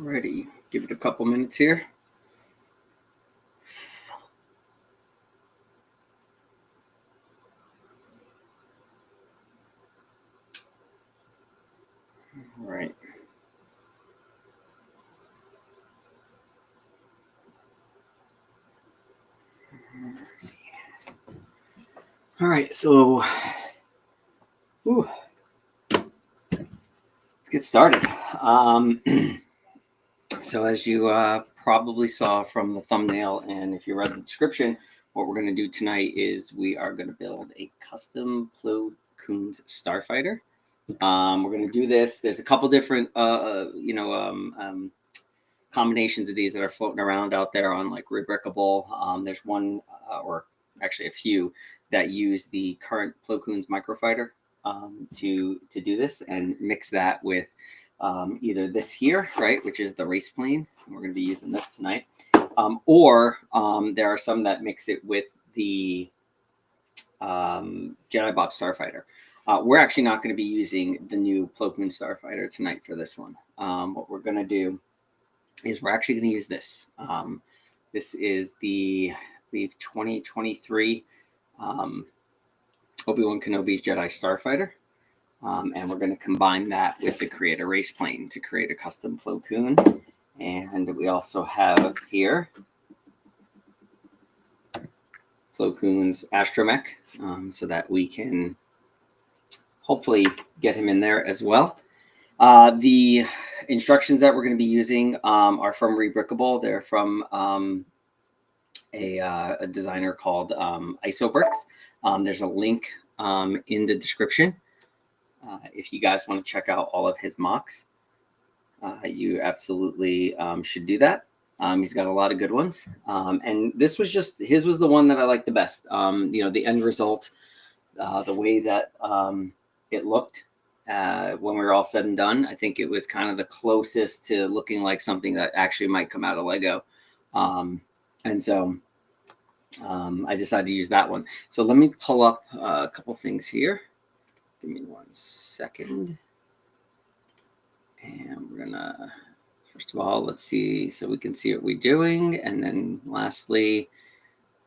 Alrighty, give it a couple minutes here. All right. All right, so let's get started. So as you probably saw from the thumbnail, and if you read the description, what we're going to do tonight is we are going to build a custom Plo Koon Starfighter. We're going to do this. There's a couple different, combinations of these that are floating around out there on like Rebrickable. There's one, or actually a few, that use the current Plo Koon's microfighter to do this and mix that with either this here, right, which is the race plane. We're going to be using this tonight. Or there are some that mix it with the Jedi Bob Starfighter. We're actually not going to be using the new Plo Koon Starfighter tonight for this one. What we're going to do is we're actually going to use this. This is the, I believe, 2023 Obi-Wan Kenobi's Jedi Starfighter. And we're going to combine that with the Creator Race Plane to create a custom Plo Koon. And we also have here Plo Koon's Astromech, so that we can hopefully get him in there as well. The instructions that we're going to be using are from Rebrickable. They're from a designer called Isobricks. There's a link in the description if you guys want to check out all of his MOCs. You absolutely should do that. He's got a lot of good ones. And this was just, his was the one that I liked the best. The end result, the way that it looked when we were all said and done, I think it was kind of the closest to looking like something that actually might come out of Lego. And so I decided to use that one. So let me pull up a couple things here. Give me 1 second. And we're gonna, first of all, let's see, so we can see what we're doing. And then lastly,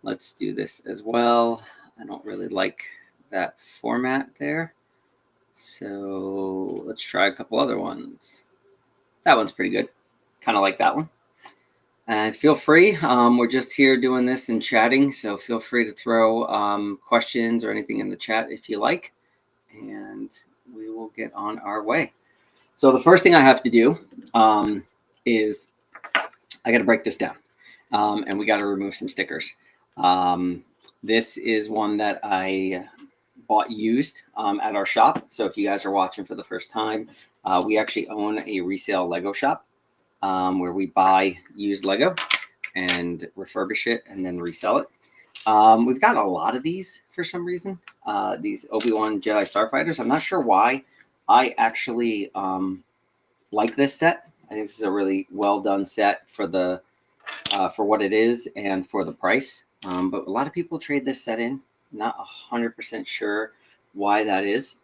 let's do this as well. I don't really like that format there. So let's try a couple other ones. That one's pretty good. Kind of like that one. And feel free, we're just here doing this and chatting, so feel free to throw questions or anything in the chat if you like, and we will get on our way. So the first thing I have to do is I got to break this down, and we got to remove some stickers. This is one that I bought used at our shop. So if you guys are watching for the first time, we actually own a resale Lego shop where we buy used Lego and refurbish it and then resell it. We've got a lot of these for some reason, these Obi-Wan Jedi Starfighters. I'm not sure why. I actually like this set. I think this is a really well done set for the for what it is and for the price. But a lot of people trade this set in. Not 100% sure why that is,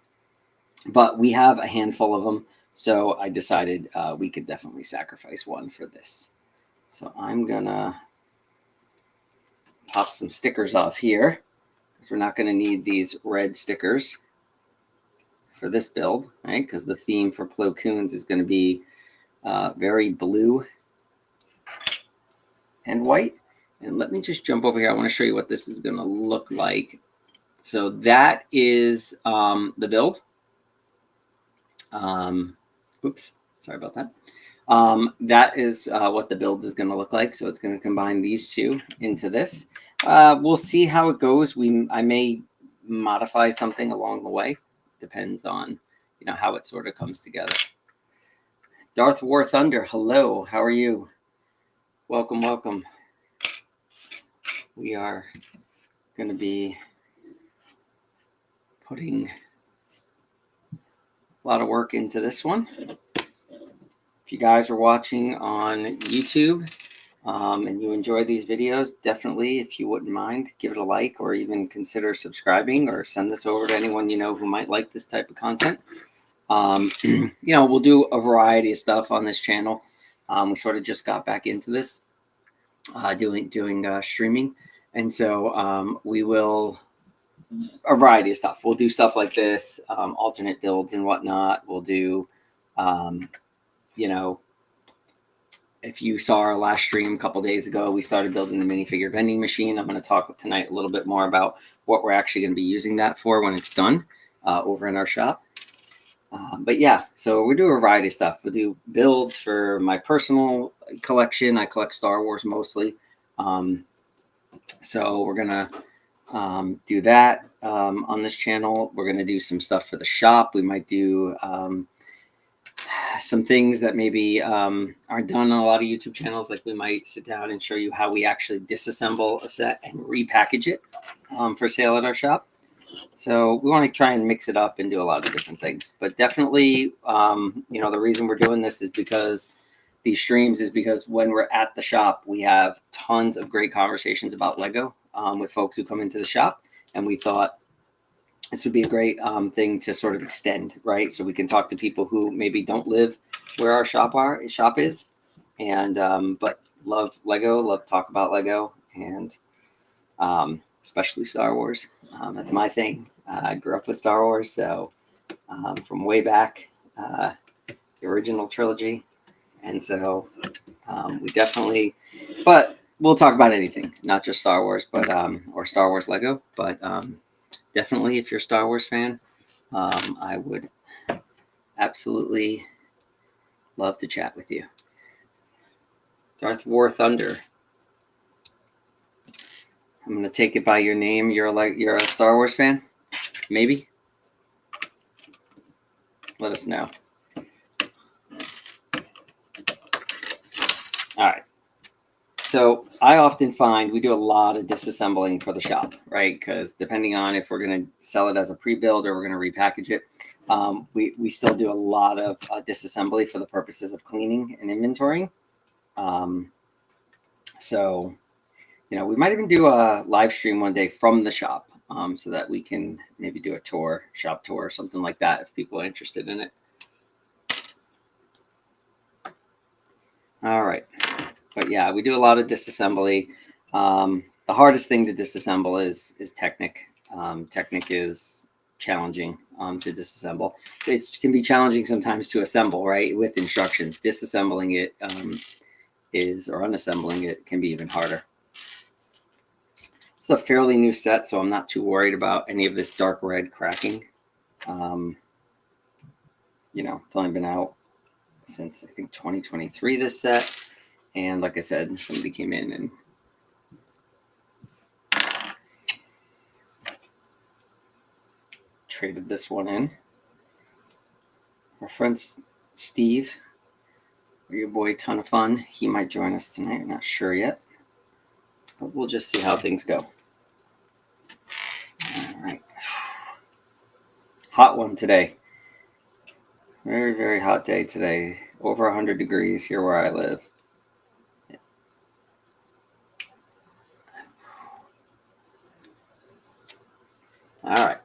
but we have a handful of them. So I decided we could definitely sacrifice one for this. So I'm gonna pop some stickers off here because we're not gonna need these red stickers for this build, right? Because the theme for Plo Koons is gonna be very blue and white. And let me just jump over here. I want to show you what this is going to look like. So that is the build. Oops, sorry about that. That is what the build is going to look like. So it's going to combine these two into this. We'll see how it goes. I may modify something along the way. Depends on how it sort of comes together. Darth War Thunder, hello. How are you? Welcome, welcome. We are going to be putting a lot of work into this one. If you guys are watching on YouTube and you enjoy these videos, definitely, if you wouldn't mind, give it a like or even consider subscribing or send this over to anyone you know who might like this type of content. We'll do a variety of stuff on this channel. We sort of just got back into this, doing streaming, and so we will a variety of stuff. We'll do stuff like this, alternate builds and whatnot. We'll do, you know, if you saw our last stream a couple days ago, we started building the minifigure vending machine. I'm going to talk tonight a little bit more about what we're actually going to be using that for when it's done over in our shop. But yeah, so we do a variety of stuff. We'll do builds for my personal collection. I collect Star Wars mostly. So we're going to do that on this channel. We're going to do some stuff for the shop. We might do some things that maybe aren't done on a lot of YouTube channels. Like we might sit down and show you how we actually disassemble a set and repackage it for sale at our shop. So we want to try and mix it up and do a lot of different things. But definitely, you know, the reason we're doing this is because these streams is because when we're at the shop, we have tons of great conversations about Lego with folks who come into the shop. And we thought this would be a great thing to sort of extend, right? So we can talk to people who maybe don't live where our shop is, and but love Lego, love to talk about Lego, and especially Star Wars. That's my thing. I grew up with Star Wars, so from way back, the original trilogy, and so we definitely, but we'll talk about anything, not just Star Wars, but or Star Wars Lego, but definitely, if you're a Star Wars fan, I would absolutely love to chat with you. Darth War Thunder. I'm gonna take it by your name. You're a Star Wars fan, maybe. Let us know. All right. So I often find we do a lot of disassembling for the shop, right? Because depending on if we're going to sell it as a pre-build or we're going to repackage it, we still do a lot of disassembly for the purposes of cleaning and inventorying. So, you know, we might even do a live stream one day from the shop so that we can maybe do a shop tour or something like that if people are interested in it. All right. But yeah, we do a lot of disassembly. The hardest thing to disassemble is Technic. Technic is challenging to disassemble. It can be challenging sometimes to assemble, right, with instructions. Disassembling it or unassembling it can be even harder. It's a fairly new set, so I'm not too worried about any of this dark red cracking. You know, it's only been out since, I think, 2023, this set. And like I said, somebody came in and traded this one in. Our friend Steve, your boy, ton of fun. He might join us tonight. I'm not sure yet. But we'll just see how things go. All right. Hot one today. Very, very hot day today. Over 100 degrees here where I live. All right.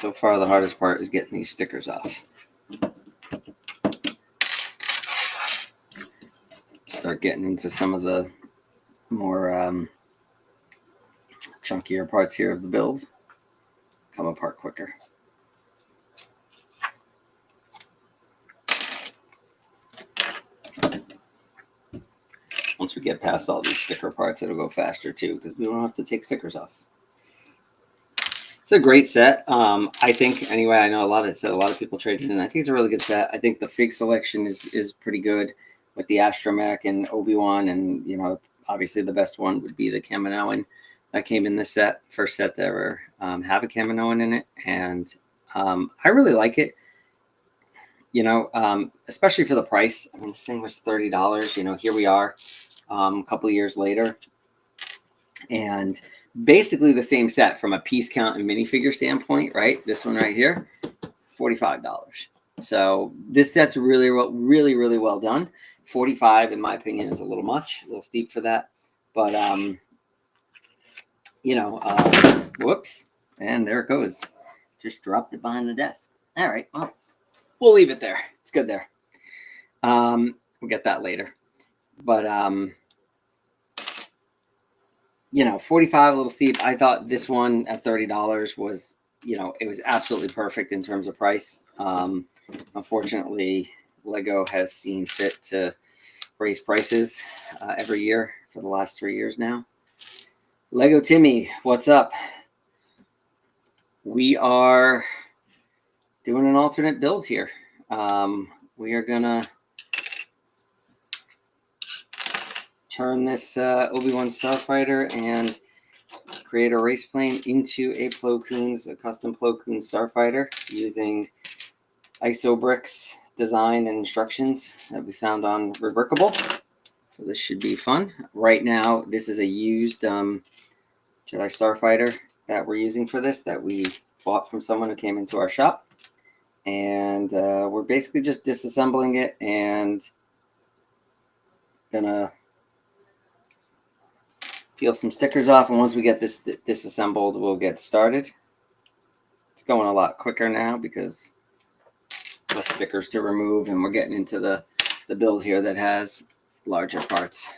So far, the hardest part is getting these stickers off. Start getting into some of the more chunkier parts here of the build. Come apart quicker. Once we get past all these sticker parts, it'll go faster too, because we don't have to take stickers off. It's a great set. I think, anyway, I know a lot of people traded in. I think it's a really good set. I think the fig selection is pretty good with the Astromech and Obi-Wan, and, you know, obviously the best one would be the Kaminoan that came in this set. First set to ever have a Kaminoan in it, and I really like it. You know, especially for the price. I mean, this thing was $30. You know, here we are a couple of years later, and basically the same set from a piece count and minifigure standpoint, right? This one right here, $45. So this set's really, really well done. 45, in my opinion, is a little much, a little steep for that. But you know, whoops, and there it goes. Just dropped it behind the desk. All right, well, we'll leave it there. It's good there. We'll get that later. But, you know, 45 a little steep. I thought this one at $30 was, you know, it was absolutely perfect in terms of price. Unfortunately, Lego has seen fit to raise prices every year for the last 3 years now. Lego Timmy, what's up? We are doing an alternate build here. We are gonna turn this Obi-Wan Starfighter and create a race plane into a custom Plo Koon Starfighter using isobricks design and instructions that we found on Rebrickable. So this should be fun. Right now, this is a used Jedi Starfighter that we're using for this that we bought from someone who came into our shop. And we're basically just disassembling it and gonna peel some stickers off. And once we get this disassembled, we'll get started. It's going a lot quicker now because less stickers to remove, and we're getting into the build here that has larger parts.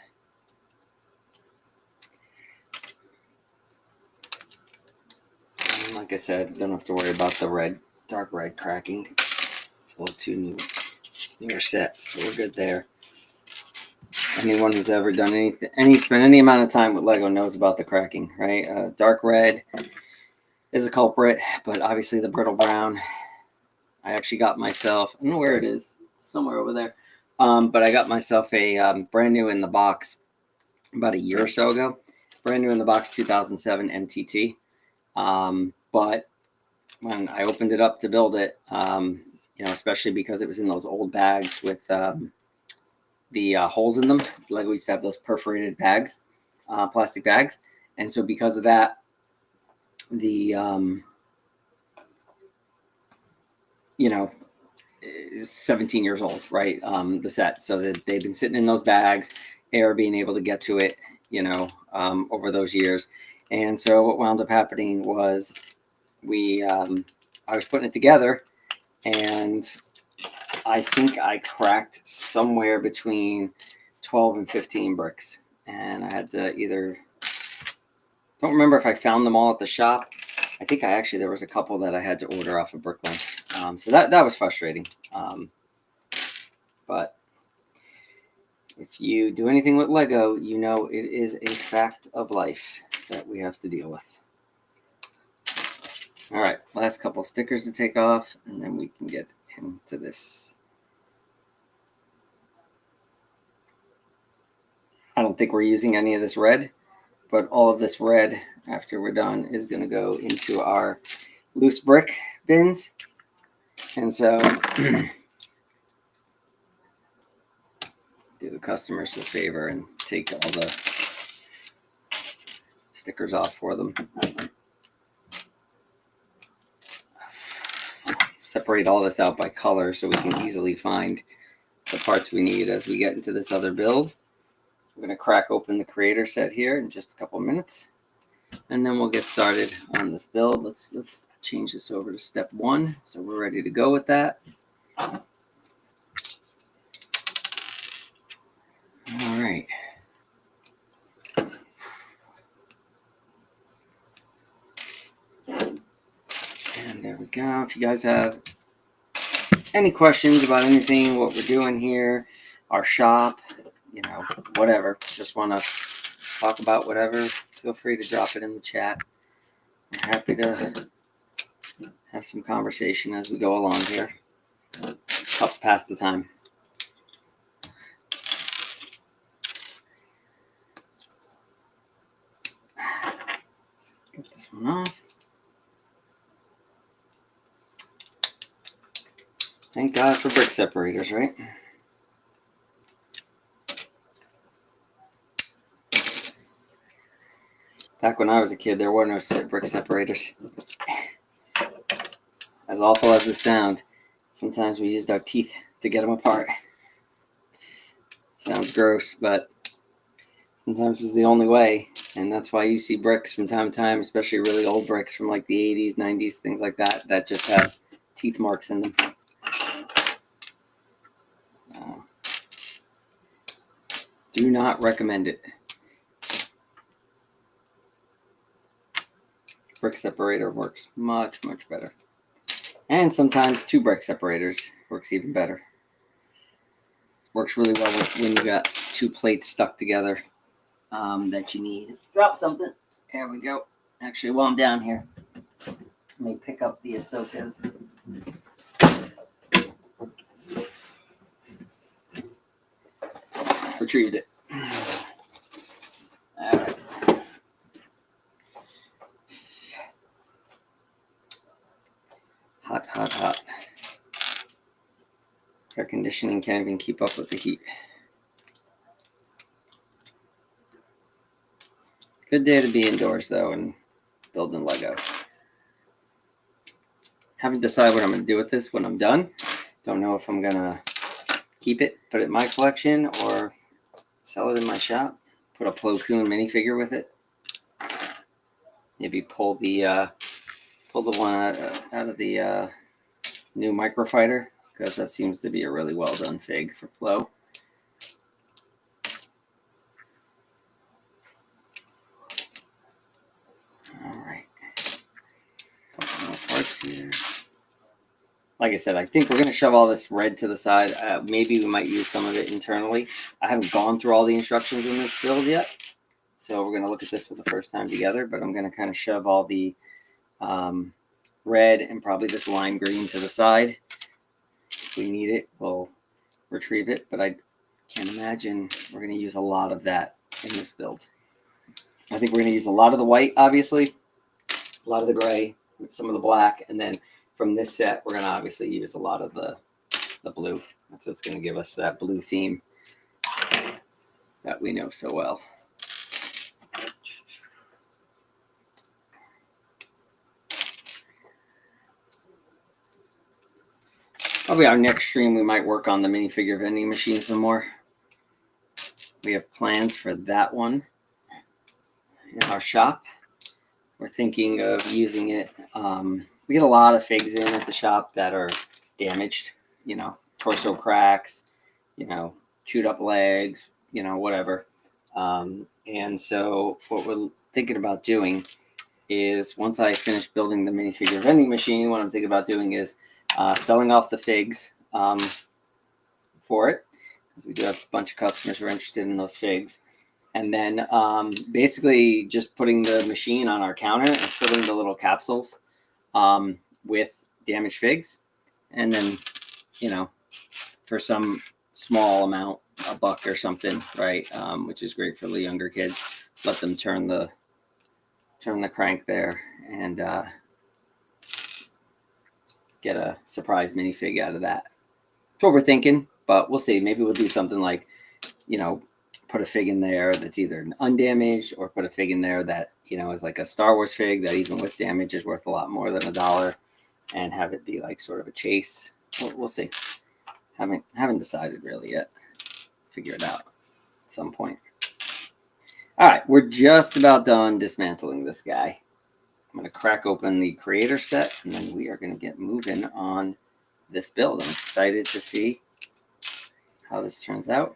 And like I said, don't have to worry about the dark red cracking. It's a little too near set, so we're good there. Anyone who's ever done spent any amount of time with Lego knows about the cracking, right? Dark red is a culprit, but obviously the brittle brown. I actually got myself, I don't know where it is, it's somewhere over there. But I got myself a brand new in the box about a year or so ago. Brand new in the box 2007 MTT. But when I opened it up to build it, you know, especially because it was in those old bags with the holes in them. Lego used to have those perforated bags, plastic bags. And so because of that, the, you know, it was 17 years old, right? The set. So that they've been sitting in those bags, air being able to get to it, you know, over those years. And so what wound up happening was I was putting it together, and I think I cracked somewhere between 12 and 15 bricks. And I had to don't remember if I found them all at the shop. I think there was a couple that I had to order off of Bricklink. So that was frustrating. But if you do anything with Lego, you know it is a fact of life that we have to deal with. All right, last couple stickers to take off, and then we can get into this. I don't think we're using any of this red, but all of this red, after we're done, is going to go into our loose brick bins. And so do the customers a favor and take all the stickers off for them. Separate all this out by color so we can easily find the parts we need as we get into this other build. We're going to crack open the creator set here in just a couple minutes, and then we'll get started on this build. Let's change this over to step 1, so we're ready to go with that. All right. And there we go. If you guys have any questions about anything, what we're doing here, our shop, you know, whatever, just want to talk about whatever, feel free to drop it in the chat. I'm happy to have some conversation as we go along here. Helps pass the time. Let's get this one off. Thank God for brick separators, right? Back when I was a kid, there were no brick separators. As awful as this sounds, sometimes we used our teeth to get them apart. Sounds gross, but sometimes it was the only way. And that's why you see bricks from time to time, especially really old bricks from like the 80s, 90s, things like that, that just have teeth marks in them. Do not recommend it. Brick separator works much, much better. And sometimes 2 brick separators works even better. Works really well when you got 2 plates stuck together that you need. Drop something. There we go. Actually, while I'm down here, let me pick up the Ahsokas. Retrieved it. All right. Hot, hot, hot. Air conditioning can't even keep up with the heat. Good day to be indoors, though, and building Lego. Haven't decided what I'm going to do with this when I'm done. Don't know if I'm going to keep it, put it in my collection, or sell it in my shop. Put a Plo Koon minifigure with it. Maybe pull the one out of the new microfighter, because that seems to be a really well done fig for Plo. All right, couple more parts here. Like I said, I think we're going to shove all this red to the side. Maybe we might use some of it internally. I haven't gone through all the instructions in this build yet, so we're going to look at this for the first time together, but I'm going to kind of shove all the red and probably this lime green to the side. If we need it, we'll retrieve it, but I can't imagine we're going to use a lot of that in this build. I think we're going to use a lot of the white, obviously, a lot of the gray, some of the black, and then from this set, we're going to obviously use a lot of the blue. That's what's going to give us that blue theme that we know so well. Probably our next stream, we might work on the minifigure vending machine some more. We have plans for that one in our shop. We're thinking of using it. We get a lot of figs in at the shop that are damaged, you know, torso cracks, you know, chewed up legs, you know, whatever. And so what we're thinking about doing is, once I finish building the minifigure vending machine, what I'm thinking about doing is selling off the figs for it, because we do have a bunch of customers who are interested in those figs. And then basically just putting the machine on our counter and filling the little capsules with damaged figs. And then, you know, for some small amount, $1 or something, right? Which is great for the younger kids. Let them turn the crank there and get a surprise minifig out of that. That's what we're thinking, but we'll see. Maybe we'll do something like, you know, put a fig in there that's either undamaged, or put a fig in there that, you know, is like a Star Wars fig that even with damage is worth a lot more than $1, and have it be like sort of a chase. We'll see. Haven't decided really yet. Figure it out at some point. All right, we're just about done dismantling this guy. I'm going to crack open the creator set, and then we are going to get moving on this build. I'm excited to see how this turns out.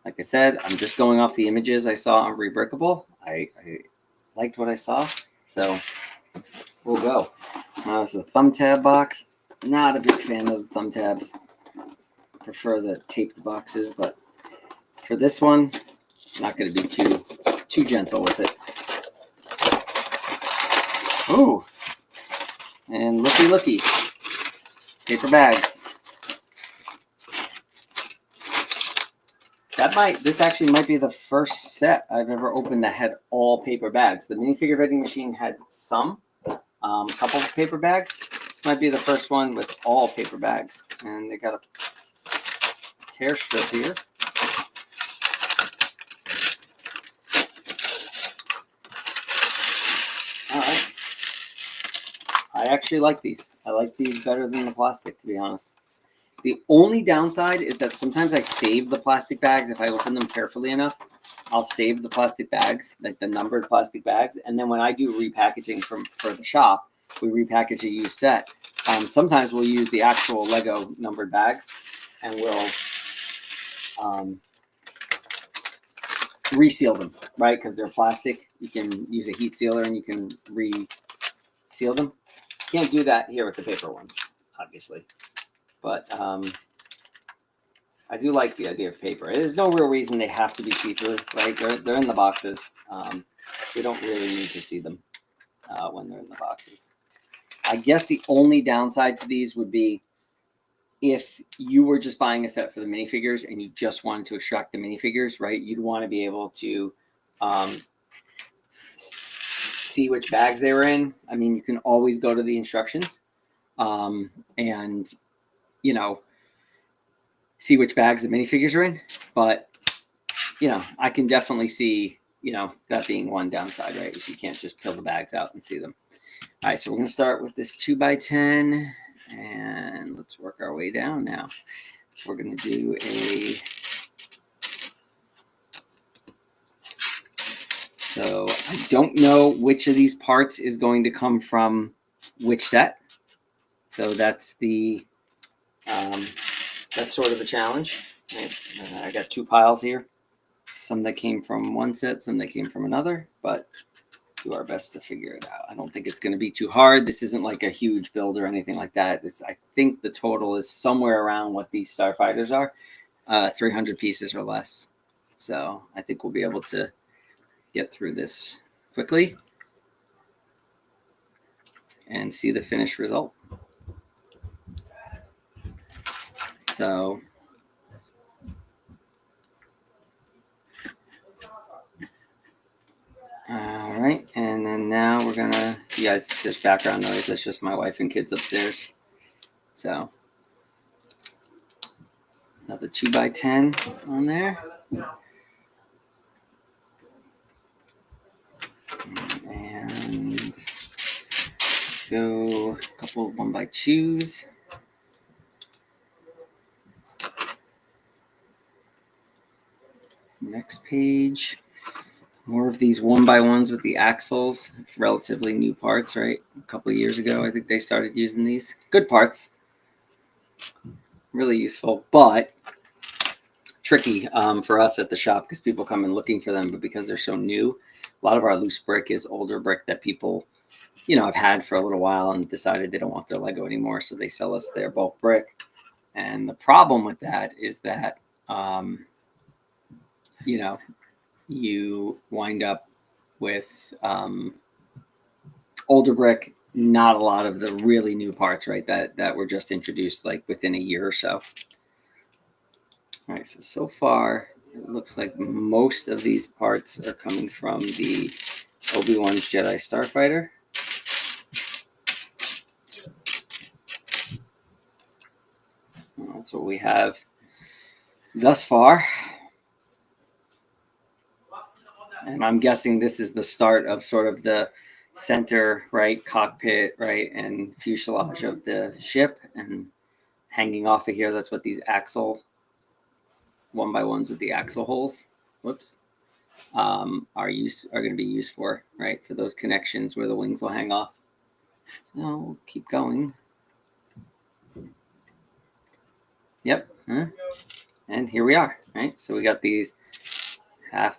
Like I said, I'm just going off the images I saw on Rebrickable. I liked what I saw, so we'll go. Now, this is a thumb tab box. Not a big fan of the thumb tabs. Prefer the taped boxes, but for this one, not going to be too gentle with it. Ooh, and looky, paper bags. This actually might be the first set I've ever opened that had all paper bags. The minifigure vending machine had some, a couple of paper bags. This might be the first one with all paper bags. And they got a tear strip here. All right. I actually like these. I like these better than the plastic, to be honest. The only downside is that sometimes I save the plastic bags. If I open them carefully enough, I'll save the plastic bags, like the numbered plastic bags. And then when I do repackaging for the shop, we repackage a used set. Sometimes we'll use the actual Lego numbered bags, and we'll reseal them, right? Because they're plastic. You can use a heat sealer and you can reseal them. Can't do that here with the paper ones, obviously. But I do like the idea of paper. There's no real reason they have to be see-through, right? They're in the boxes. We don't really need to see them when they're in the boxes. I guess the only downside to these would be if you were just buying a set for the minifigures and you just wanted to extract the minifigures, right? You'd want to be able to see which bags they were in. I mean, you can always go to the instructions and, you know, see which bags the minifigures are in. But, you know, I can definitely see, you know, that being one downside, right? Is you can't just peel the bags out and see them. All right, so we're going to start with this 2x10, and let's work our way down now. We're going to do a... So I don't know which of these parts is going to come from which set. So that's the... that's sort of a challenge. Right? I got two piles here. Some that came from one set, some that came from another, but do our best to figure it out. I don't think it's going to be too hard. This isn't like a huge build or anything like that. I think the total is somewhere around what these Starfighters are, 300 pieces or less. So I think we'll be able to get through this quickly and see the finished result. So all right, and then now we're gonna, you guys, there's background noise. That's just my wife and kids upstairs. So another 2x10 on there. And let's go a couple of 1x2s. Next page. More of these 1x1s with the axles. Relatively new parts, right? A couple of years ago, I think they started using these. Good parts. Really useful, but tricky for us at the shop because people come in looking for them, but because they're so new, a lot of our loose brick is older brick that people, you know, have had for a little while and decided they don't want their Lego anymore, so they sell us their bulk brick. And the problem with that is that, you know, you wind up with older brick, not a lot of the really new parts, right, that were just introduced like within a year or so. All right, so far it looks like most of these parts are coming from the Obi-Wan Jedi Starfighter. That's what we have thus far. And I'm guessing this is the start of sort of the center, right, cockpit, right, and fuselage of the ship. And hanging off of here, that's what these axle 1x1s with the axle holes, whoops, are going to be used for, right, for those connections where the wings will hang off. So we'll keep going. Yep. And here we are, right? So we got these half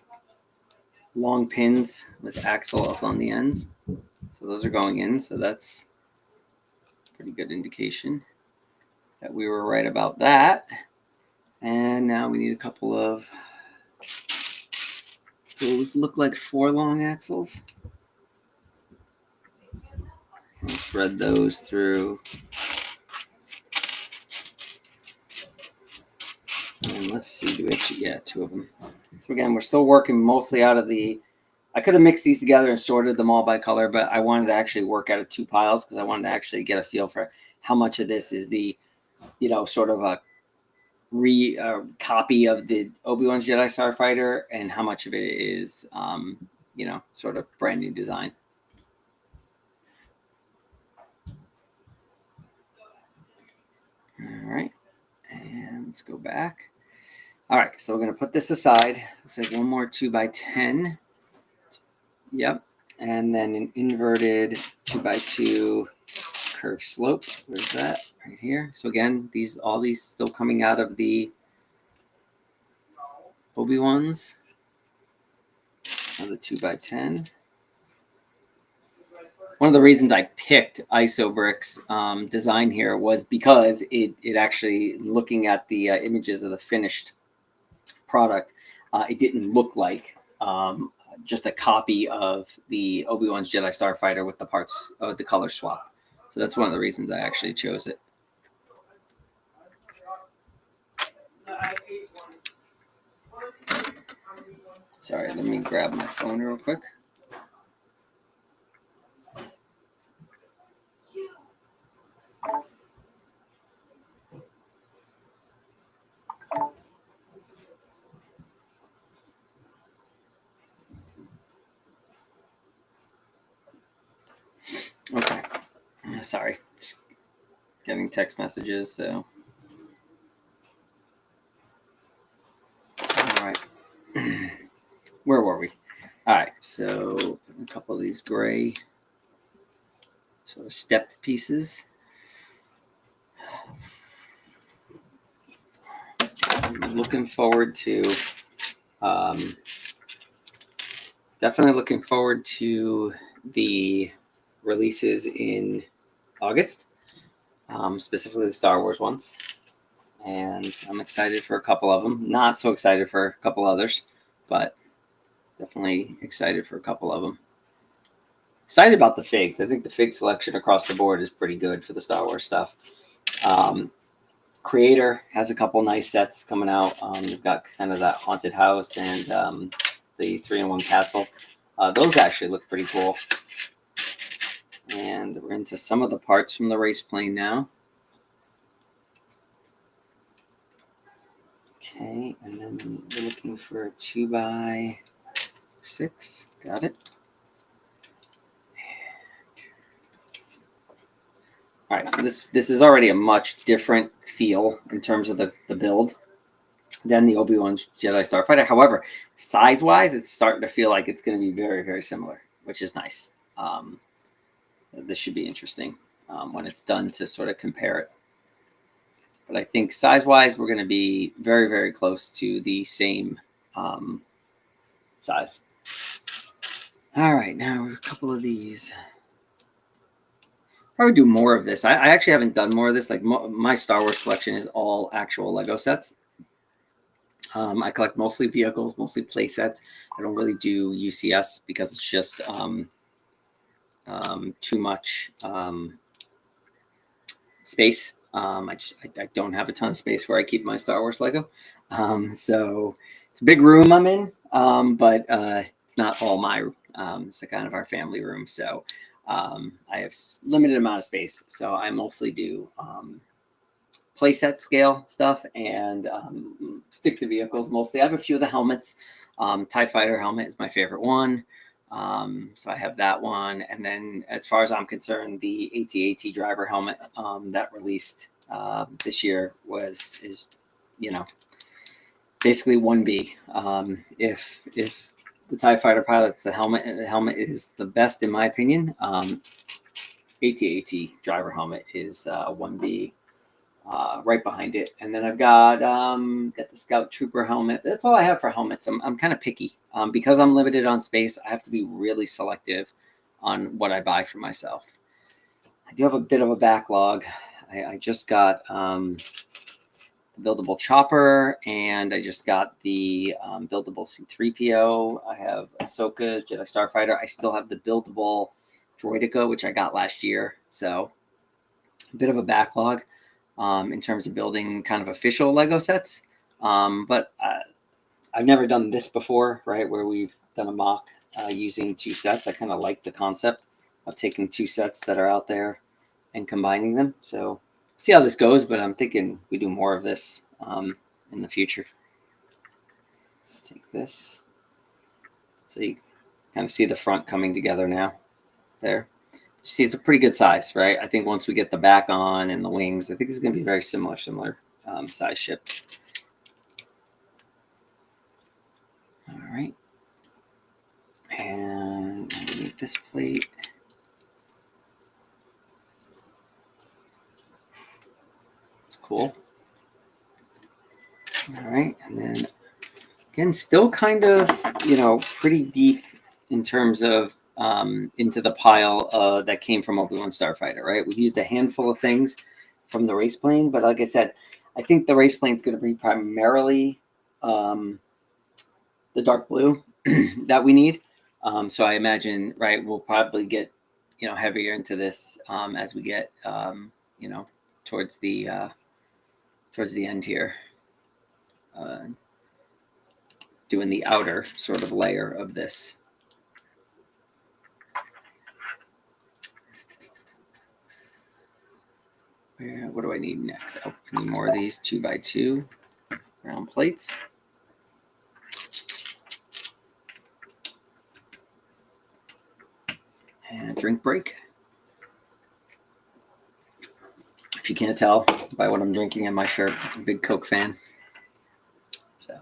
long pins with axles on the ends. So those are going in. So that's a pretty good indication that we were right about that. And now we need a couple of, those look like 4 long axles. We'll thread those through. And let's see, do we have yeah, 2 of them. So again, we're still working mostly out of the, I could have mixed these together and sorted them all by color, but I wanted to actually work out of 2 piles because I wanted to actually get a feel for how much of this is the, you know, sort of a copy of the Obi-Wan Jedi Starfighter and how much of it is, you know, sort of brand new design. All right, and let's go back. All right, so we're going to put this aside. Looks like one more 2x10. Yep, and then an inverted 2x2 curved slope. Where's that? Right here. So again, all these still coming out of the Obi-Wans. Another 2x10. One of the reasons I picked isobrick's design here was because it actually, looking at the images of the finished product, it didn't look like just a copy of the Obi-Wan's Jedi Starfighter with the parts of the color swap. So that's one of the reasons I actually chose it. Sorry, let me grab my phone real quick. Okay. Sorry. Just getting text messages, so. All right. Where were we? All right, so a couple of these gray sort of stepped pieces. I'm looking forward to, definitely looking forward to the releases in August, specifically the Star Wars ones. And I'm excited for a couple of them. Not so excited for a couple others, but definitely excited for a couple of them. Excited about the figs. I think the fig selection across the board is pretty good for the Star Wars stuff. Creator has a couple nice sets coming out. They've got kind of that haunted house and the 3-in-1 castle. Those actually look pretty cool. And we're into some of the parts from the race plane now. Okay, and then we're looking for a 2x6. Got it. All right, so this is already a much different feel in terms of the build than the Obi-Wan's Jedi Starfighter. However, size-wise, it's starting to feel like it's going to be very, very similar, which is nice. This should be interesting when it's done to sort of compare it. But I think size-wise, we're going to be very, very close to the same size. All right, now a couple of these. Probably do more of this. I actually haven't done more of this. Like my Star Wars collection is all actual Lego sets. I collect mostly vehicles, mostly play sets. I don't really do UCS because it's just too much space. I don't have a ton of space where I keep my Star Wars Lego. So it's a big room I'm in, but it's not all my room. It's kind of our family room. So I have limited amount of space. So I mostly do playset scale stuff and stick to vehicles mostly. I have a few of the helmets. TIE Fighter helmet is my favorite one. So I have that one. And then as far as I'm concerned, the AT-AT driver helmet that released this year is basically 1B. If the TIE Fighter pilot's the helmet is the best in my opinion, AT-AT driver helmet is 1B. Right behind it, and then I've got the Scout Trooper helmet. That's all I have for helmets. I'm kind of picky because I'm limited on space. I have to be really selective on what I buy for myself. I do have a bit of a backlog. I just got the buildable chopper, and I just got the buildable C-3PO. I have Ahsoka's Jedi Starfighter. I still have the buildable Droideka, which I got last year. So a bit of a backlog. In terms of building kind of official Lego sets. But I've never done this before, right, where we've done a mock using 2 sets. I kind of like the concept of taking 2 sets that are out there and combining them. So see how this goes, but I'm thinking we do more of this in the future. Let's take this. So you kind of see the front coming together now there. See, it's a pretty good size, right? I think once we get the back on and the wings, I think it's going to be very similar size ship. All right. And underneath this plate, it's cool. All right, and then Again, still kind of, pretty deep in terms of into the pile that came from Obi-Wan Starfighter, right? We've used a handful of things from the race plane, but like I said, I think the race plane is going to be primarily the dark blue that we need. So I imagine, right, we'll probably get, heavier into this as we get, towards the end here, doing the outer sort of layer of this. What do I need next? Oh, I need more of these 2x2 round plates. And drink break. If you can't tell by what I'm drinking in my shirt, I'm a big Coke fan. So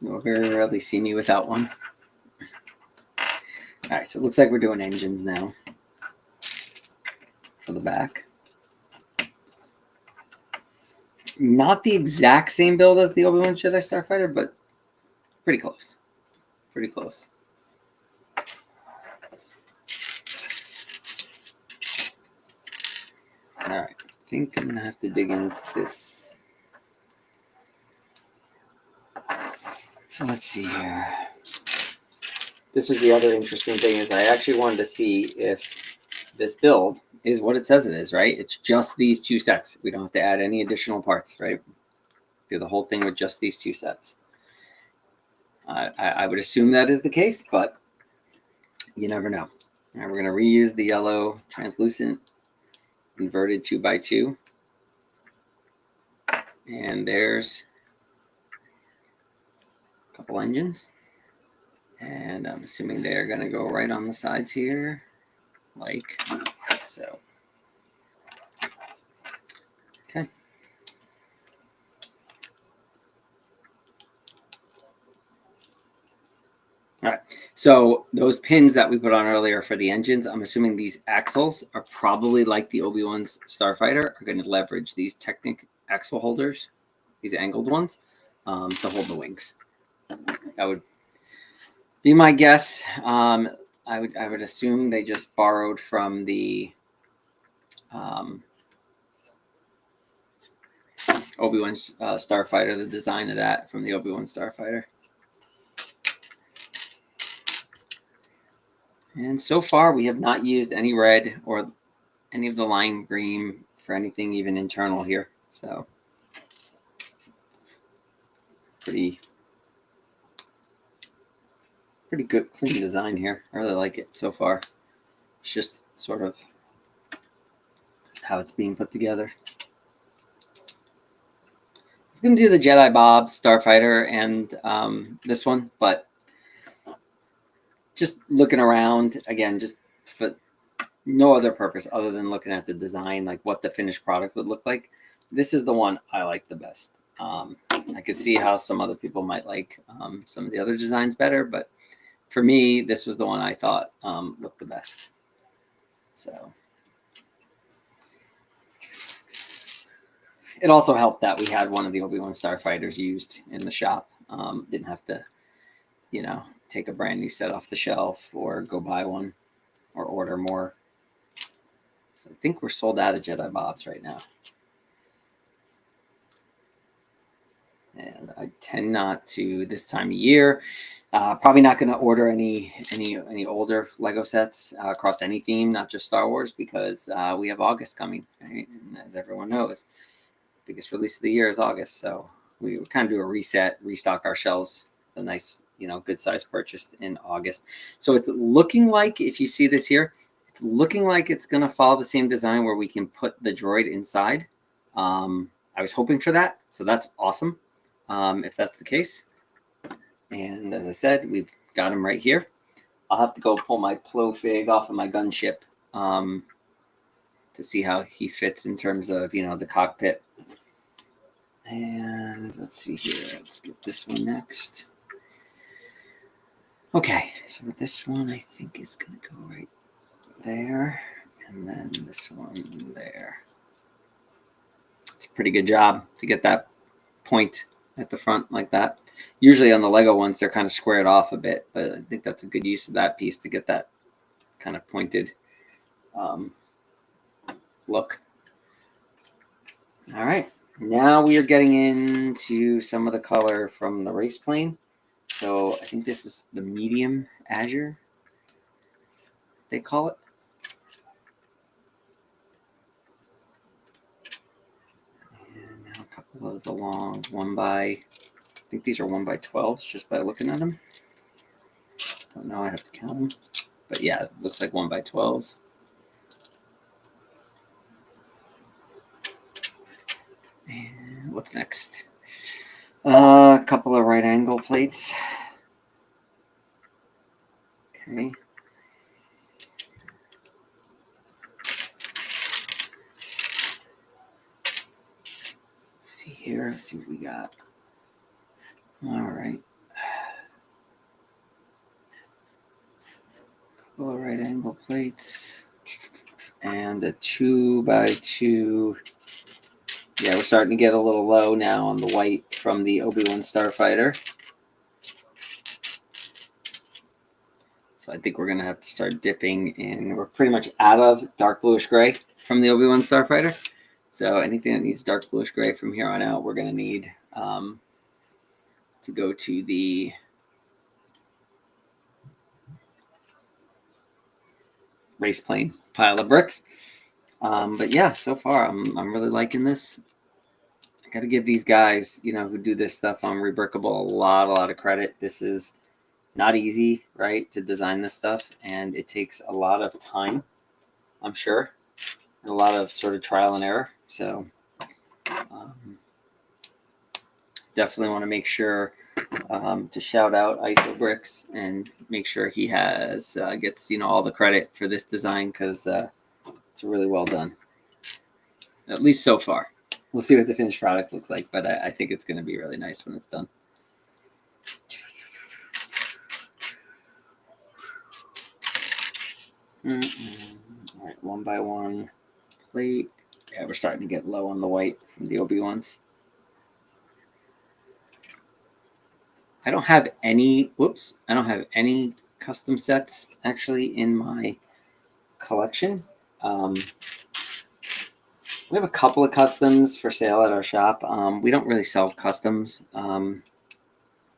you'll very rarely see me without one. All right, so it looks like we're doing engines now for the back. Not the exact same build as the Obi-Wan Jedi Starfighter, but pretty close. Pretty close. All right, I think I'm going to have to dig into this. So let's see here. This was the other interesting thing, is I actually wanted to see if this build is what it says it is, right? It's just these two sets. We don't have to add any additional parts, right? Do the whole thing with just these two sets. I would assume that is the case, but you never know. All right, we're going to reuse the yellow translucent inverted 2x2. And there's a couple engines. And I'm assuming they're going to go right on the sides here, like so. Okay. All right, so those pins that we put on earlier for the engines, I'm assuming these axles are probably like the Obi-Wan's Starfighter, are going to leverage these Technic axle holders, these angled ones, to hold the wings. That would be my guess. I would assume they just borrowed from the Obi-Wan Starfighter, the design of that from the Obi-Wan Starfighter. And so far, we have not used any red or any of the lime green for anything even internal here. So pretty good, clean design here. I really like it so far. It's just sort of how it's being put together. I was going to do the Jedi Bob Starfighter and this one, but just looking around, again, just for no other purpose other than looking at the design, like what the finished product would look like. This is the one I like the best. I could see how some other people might like some of the other designs better, but for me, this was the one I thought looked the best. So it also helped that we had one of the Obi-Wan Starfighters used in the shop. Didn't have to, take a brand new set off the shelf or go buy one or order more. So I think we're sold out of Jedi Bobs right now. And I tend not to this time of year. Probably not going to order any older Lego sets across any theme, not just Star Wars, because we have August coming, right? And as everyone knows, biggest release of the year is August. So we kind of do a reset, restock our shelves. A nice, good size purchase in August. So it's looking like, if you see this here, it's looking like it's going to follow the same design where we can put the droid inside. I was hoping for that, so that's awesome. If that's the case. And as I said, we've got him right here. I'll have to go pull my Plo Fig off of my gunship to see how he fits in terms of, the cockpit. And let's see here. Let's get this one next. Okay, so this one I think is going to go right there. And then this one there. It's a pretty good job to get that point at the front like that. Usually on the Lego ones, they're kind of squared off a bit, but I think that's a good use of that piece to get that kind of pointed look. All right, now we are getting into some of the color from the race plane. So I think this is the medium azure, they call it. And now a couple of the long I think these are 1x12s just by looking at them. Don't know, I have to count them. But yeah, it looks like 1x12s. And what's next? A couple of right angle plates. Okay. Let's see here. Let's see what we got. All right. Couple of right angle plates. And a 2x2. Yeah, we're starting to get a little low now on the white from the Obi-Wan Starfighter. So I think we're going to have to start dipping in. We're pretty much out of dark bluish gray from the Obi-Wan Starfighter. So anything that needs dark bluish gray from here on out, we're going to need to go to the race plane pile of bricks. But yeah, so far I'm really liking this. I got to give these guys, who do this stuff on Rebrickable a lot of credit. This is not easy, right, to design this stuff, and it takes a lot of time, I'm sure, and a lot of sort of trial and error. So definitely want to make sure to shout out isobricks and make sure he gets all the credit for this design, because it's really well done, at least so far. We'll see what the finished product looks like, but I think it's going to be really nice when it's done. All right, 1x1 plate. Yeah, we're starting to get low on the white from the Obi-Wans. I don't have any custom sets actually in my collection. We have a couple of customs for sale at our shop. We don't really sell customs,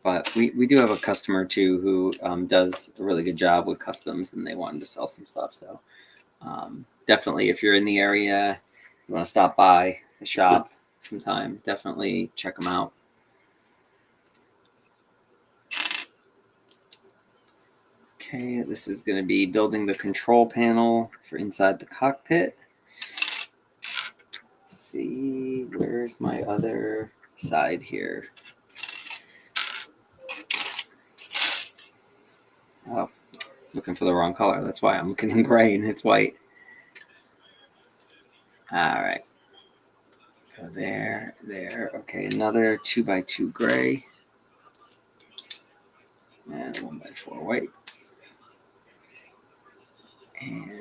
but we do have a customer too who does a really good job with customs, and they wanted to sell some stuff. So definitely, if you're in the area, you want to stop by the shop sometime, definitely check them out. Okay, this is going to be building the control panel for inside the cockpit. Let's see, where's my other side here? Oh, looking for the wrong color. That's why I'm looking in gray and it's white. All right. Go there. Okay, another 2x2 gray. And 1x4 white. And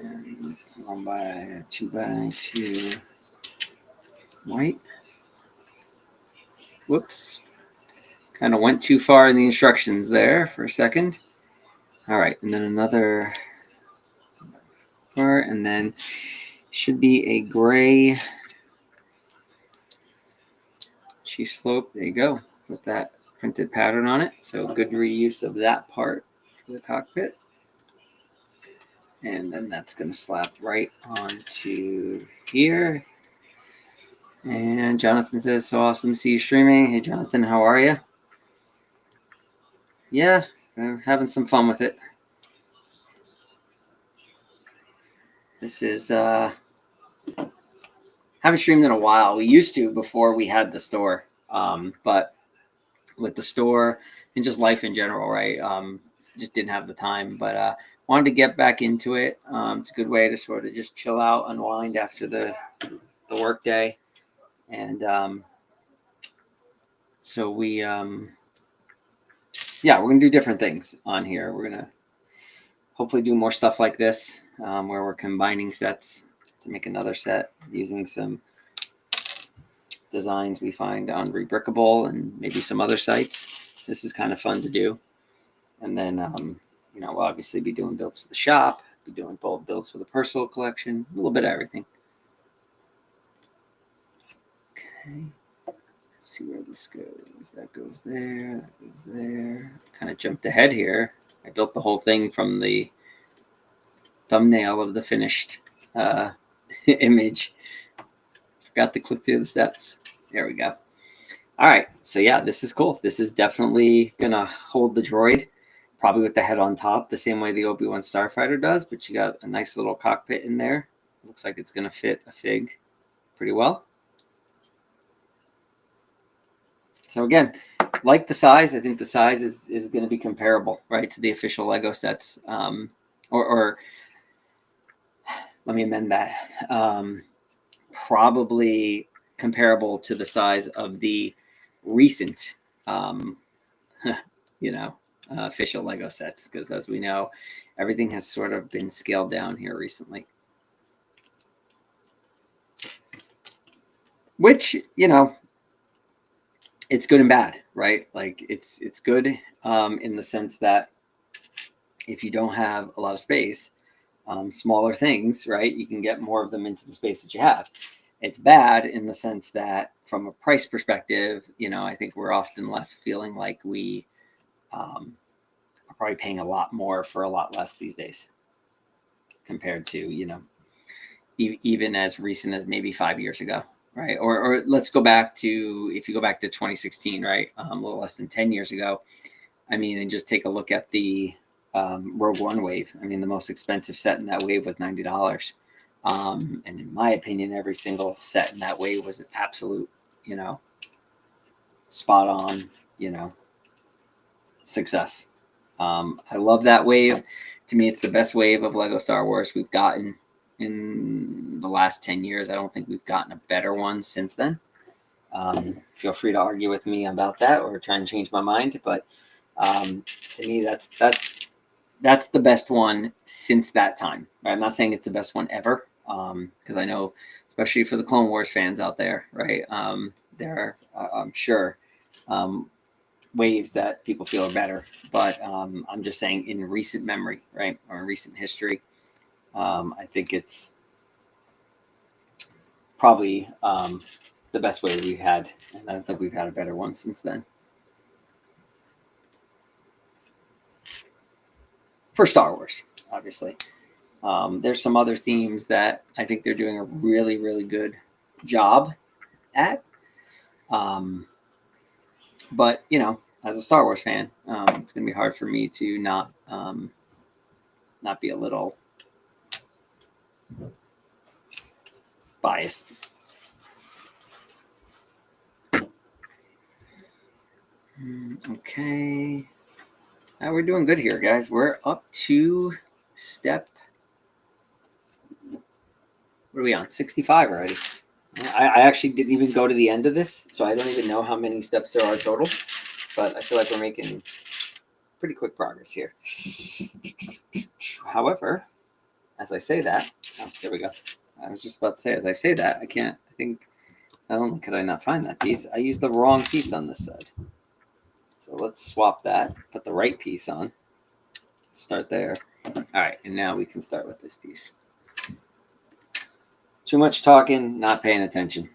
2x2 white. Whoops. Kind of went too far in the instructions there for a second. All right, and then another 4, and then should be a gray cheese slope. There you go, with that printed pattern on it. So good reuse of that part for the cockpit. And then that's going to slap right onto here. And Jonathan says, so awesome to see you streaming. Hey, Jonathan, how are you? Yeah, I'm having some fun with it. This is, haven't streamed in a while. We used to before we had the store. But with the store and just life in general, right? Just didn't have the time, but wanted to get back into it. It's a good way to sort of just chill out, unwind after the work day. And so we, we're going to do different things on here. We're going to hopefully do more stuff like this, where we're combining sets to make another set using some designs we find on Rebrickable and maybe some other sites. This is kind of fun to do. And then, we'll obviously be doing builds for the shop, be doing bulk builds for the personal collection, a little bit of everything. Okay. Let's see where this goes. That goes there, that goes there. Kind of jumped ahead here. I built the whole thing from the thumbnail of the finished image. Forgot to click through the steps. There we go. All right, so yeah, this is cool. This is definitely gonna hold the droid, probably with the head on top, the same way the Obi-Wan Starfighter does, but you got a nice little cockpit in there. Looks like it's gonna fit a Fig pretty well. So again, like the size, I think the size is gonna be comparable, right, to the official Lego sets. Or let me amend that. Probably comparable to the size of the recent official Lego sets, because as we know, everything has sort of been scaled down here recently, which it's good and bad, right? Like it's good in the sense that if you don't have a lot of space, smaller things, right, you can get more of them into the space that you have. It's bad in the sense that from a price perspective, I think we're often left feeling like we are probably paying a lot more for a lot less these days compared to, even as recent as maybe 5 years ago, right? Or let's go back to, if you go back to 2016, right, a little less than 10 years ago. I mean, and just take a look at the Rogue One wave. I mean, the most expensive set in that wave was $90. And in my opinion, every single set in that wave was an absolute, spot on, success. I love that wave. To me, it's the best wave of Lego Star Wars we've gotten in the last 10 years. I don't think we've gotten a better one since then. Feel free to argue with me about that or try and change my mind. But to me, that's the best one since that time. Right? I'm not saying it's the best one ever, because I know, especially for the Clone Wars fans out there, right? There are, I'm sure, waves that people feel are better. But I'm just saying, in recent memory, right, or in recent history, I think it's probably the best wave we've had, and I don't think we've had a better one since then. For Star Wars, obviously. There's some other themes that I think they're doing a really, really good job at. But, as a Star Wars fan, it's going to be hard for me to not be a little biased. Okay. Now we're doing good here, guys. We're up to step, what are we on? 65 already. I actually didn't even go to the end of this, so I don't even know how many steps there are total. But I feel like we're making pretty quick progress here. However, as I say that, there we go. I was just about to say, as I say that, not only could I not find that piece, I used the wrong piece on this side. So let's swap that, put the right piece on, start there. All right, and now we can start with this piece. Too much talking, not paying attention.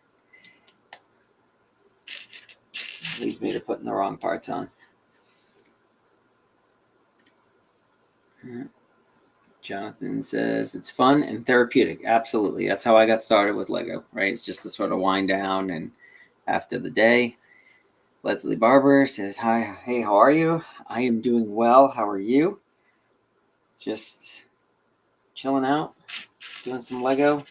Leads me to putting the wrong parts on. Jonathan says, it's fun and therapeutic. Absolutely. That's how I got started with Lego, right? It's just to sort of wind down and after the day. Leslie Barber says, hi, hey, how are you? I am doing well. How are you? Just chilling out, doing some Lego,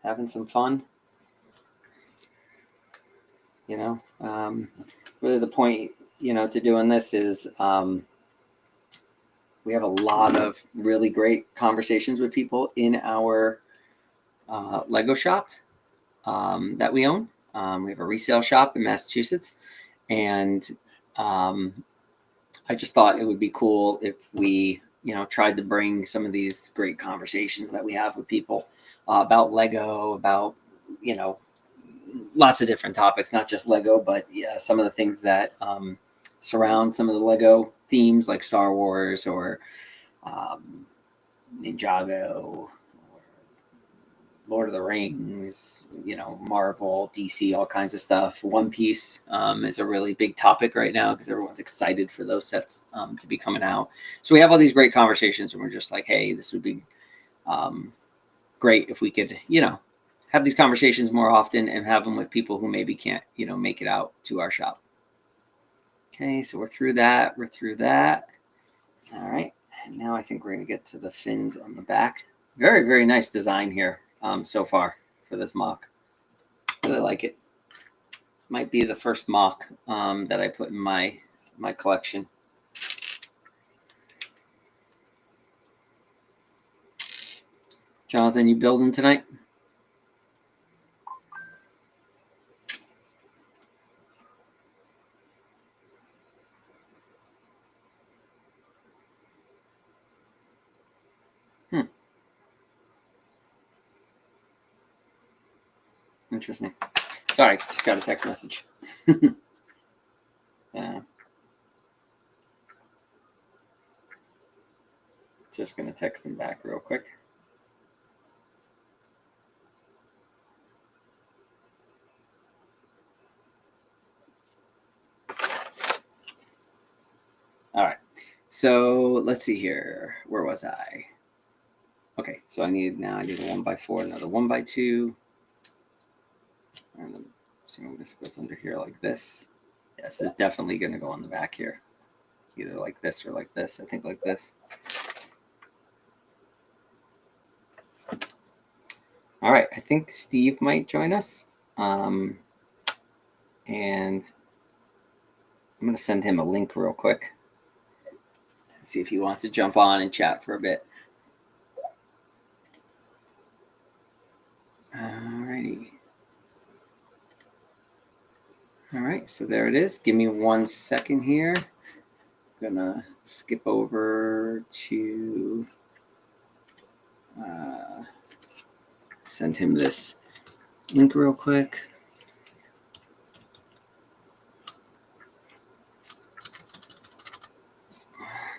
having some fun. Really the point, to doing this is we have a lot of really great conversations with people in our Lego shop that we own. We have a resale shop in Massachusetts, and I just thought it would be cool if we, tried to bring some of these great conversations that we have with people about Lego, about you know, lots of different topics, not just Lego, but yeah, some of the things that surround some of the Lego themes, like Star Wars or Ninjago, Lord of the Rings, you know, Marvel, DC, all kinds of stuff. One Piece is a really big topic right now because everyone's excited for those sets to be coming out. So we have all these great conversations, and we're just like, hey, this would be great if we could, you know, have these conversations more often and have them with people who maybe can't, you know, make it out to our shop. Okay, so we're through that. We're through that. All right, and now I think we're going to get to the fins on the back. Very, very nice design here so far for this MOC. Really like it. Might be the first MOC that I put in my collection. Jonathan, you building tonight? Interesting. Sorry, just got a text message. Just going to text them back real quick. All right. So let's see here. Where was I? Okay, so I need a 1x4, another 1x2. And assuming this goes under here like this. Yeah, this is definitely going to go on the back here. Either like this or like this. I think like this. All right, I think Steve might join us. And I'm going to send him a link real quick. And see if he wants to jump on and chat for a bit. Alrighty. All right, so there it is. Give me 1 second here. I'm gonna skip over to send him this link real quick.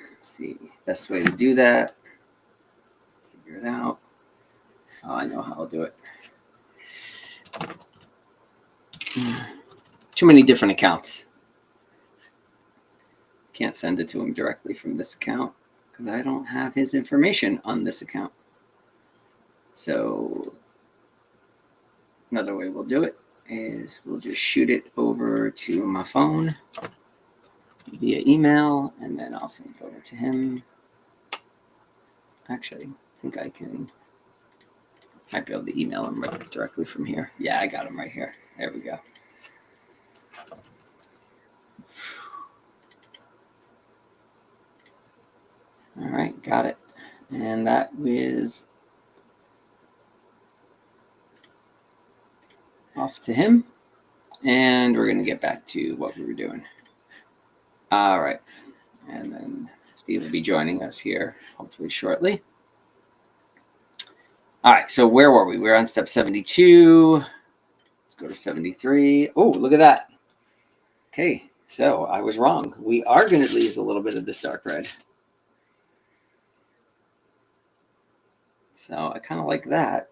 Let's see, best way to do that. Figure it out. Oh, I know how I'll do it. Too many different accounts. Can't send it to him directly from this account because I don't have his information on this account. So another way we'll do it is we'll just shoot it over to my phone via email, and then I'll send it over to him. Actually, I think I might be able to email him right directly from here. Yeah, I got him right here. There we go. All right, got it. And that is off to him. And we're going to get back to what we were doing. All right. And then Steve will be joining us here hopefully shortly. All right, so where were we? We're on step 72. Let's go to 73. Oh, look at that. Okay, so I was wrong. We are going to use a little bit of this dark red. So I kind of like that.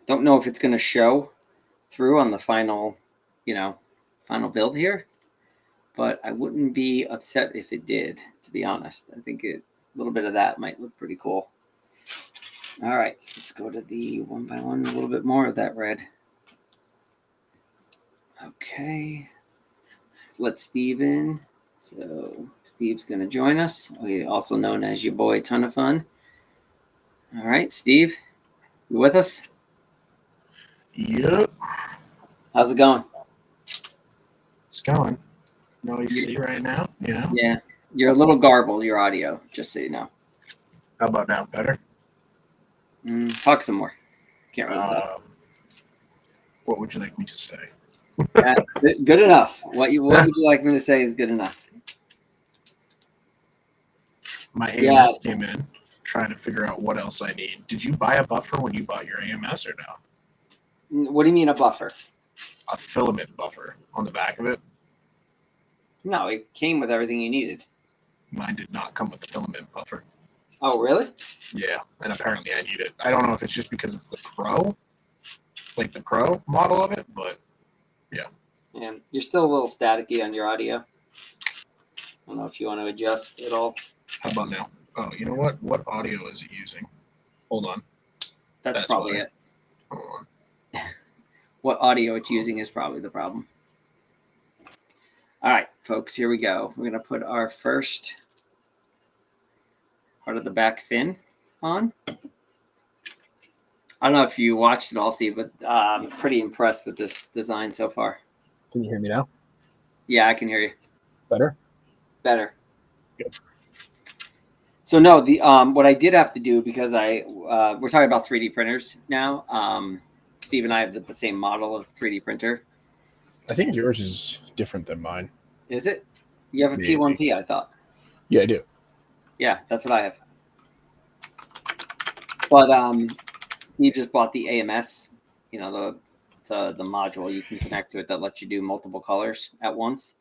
Don't know if it's going to show through on the final, final build here, but I wouldn't be upset if it did, to be honest. I think a little bit of that might look pretty cool. All right, so let's go to the 1x1, a little bit more of that red. Okay, let's let Steve in. So Steve's going to join us, also known as your boy Ton of Fun. All right, Steve, you with us? Yep. How's it going? It's going. Noisy right now, Yeah, you're a little garbled, your audio, just so you know. How about now? Better? Talk some more. Can't really tell. What would you like me to say? Good enough. What would you like me to say is good enough. My AF came in. trying to figure out what else I need. Did you buy a buffer when you bought your AMS or no? What do you mean a buffer? A filament buffer on the back of it. No, it came with everything you needed. Mine did not come with the filament buffer. Oh, really? Yeah, and apparently I need it. I don't know if it's just because it's the Pro, like the Pro model of it, but yeah. Yeah, you're still a little staticky on your audio. I don't know if you want to adjust at all. How about now? Oh, you know what? What audio is it using? Hold on. That's probably why. it. Hold on. What audio it's using is probably the problem. All right, folks, here we go. We're going to put our first part of the back fin on. I don't know if you watched it all, Steve, but I'm pretty impressed with this design so far. Can you hear me now? Yeah, I can hear you. Better? Better. Good. So no, the what I did have to do, because we're talking about 3D printers now. Steve and I have the same model of 3D printer. I think yours is different than mine. Is it? You have a Maybe. P1P, I thought. Yeah, I do. Yeah, that's what I have. But you just bought the AMS, you know, the module you can connect to it that lets you do multiple colors at once.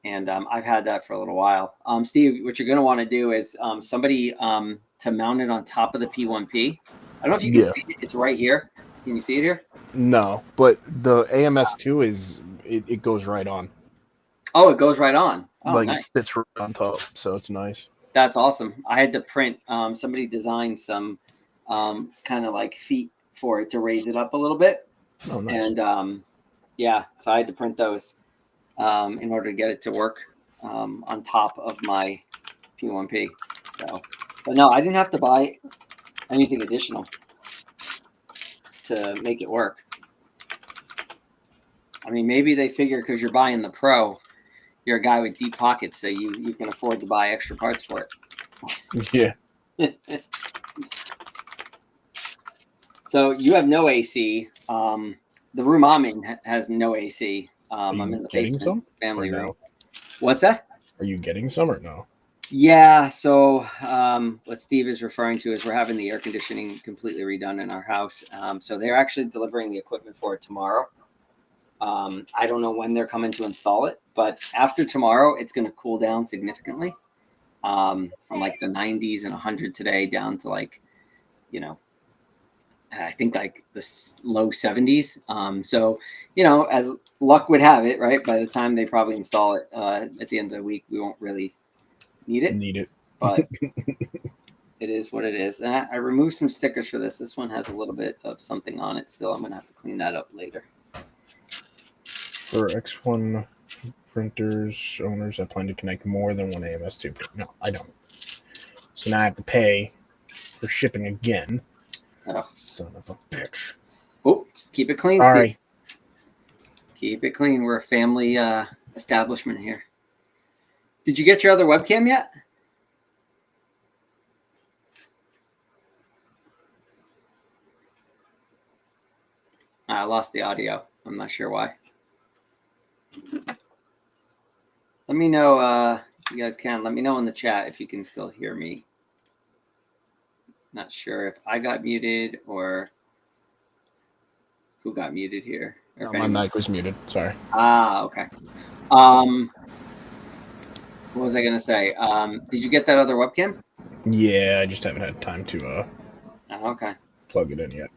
And I've had that for a little while. Steve, what you're going to want to do is somebody to mount it on top of the P1P. I don't know if you can see it. It's right here. Can you see it here? No, but the AMS2 is it goes right on. Oh, it goes right on. Oh, like nice. It sits right on top, so it's nice. That's awesome. I had to print. Somebody designed some kind of like feet for it to raise it up a little bit. Oh, nice. And yeah, so I had to print those in order to get it to work on top of my P1P. So, but no, I didn't have to buy anything additional to make it work. I mean, maybe they figure because you're buying the Pro, you're a guy with deep pockets, so you can afford to buy extra parts for it. Yeah. So you have no AC. The room I'm in has no AC. I'm in the basement family room. What's that? Are you getting some or no? Yeah. So what Steve is referring to is we're having the air conditioning completely redone in our house. So they're actually delivering the equipment for it tomorrow. I don't know when they're coming to install it, but after tomorrow, it's going to cool down significantly from like the 90s and 100 today down to like, you know, I think like the low 70s. So, you know, as luck would have it, right, by the time they probably install it at the end of the week, we won't really need it. But it is what it is. I removed some stickers for this. This one has a little bit of something on it still. I'm going to have to clean that up later. For X1 printers owners, I plan to connect more than one AMS2 printer. No, I don't. So now I have to pay for shipping again. Oh. Son of a bitch. Oh, just keep it clean, Sorry. Steve. Keep it clean. We're a family establishment here. Did you get your other webcam yet? I lost the audio. I'm not sure why. Let me know, you guys can. Let me know in the chat if you can still hear me. Not sure if I got muted or who got muted here. No, my mic was muted. Sorry. Ah, okay. What was I going to say? Did you get that other webcam? Yeah, I just haven't had time to okay. Plug it in yet.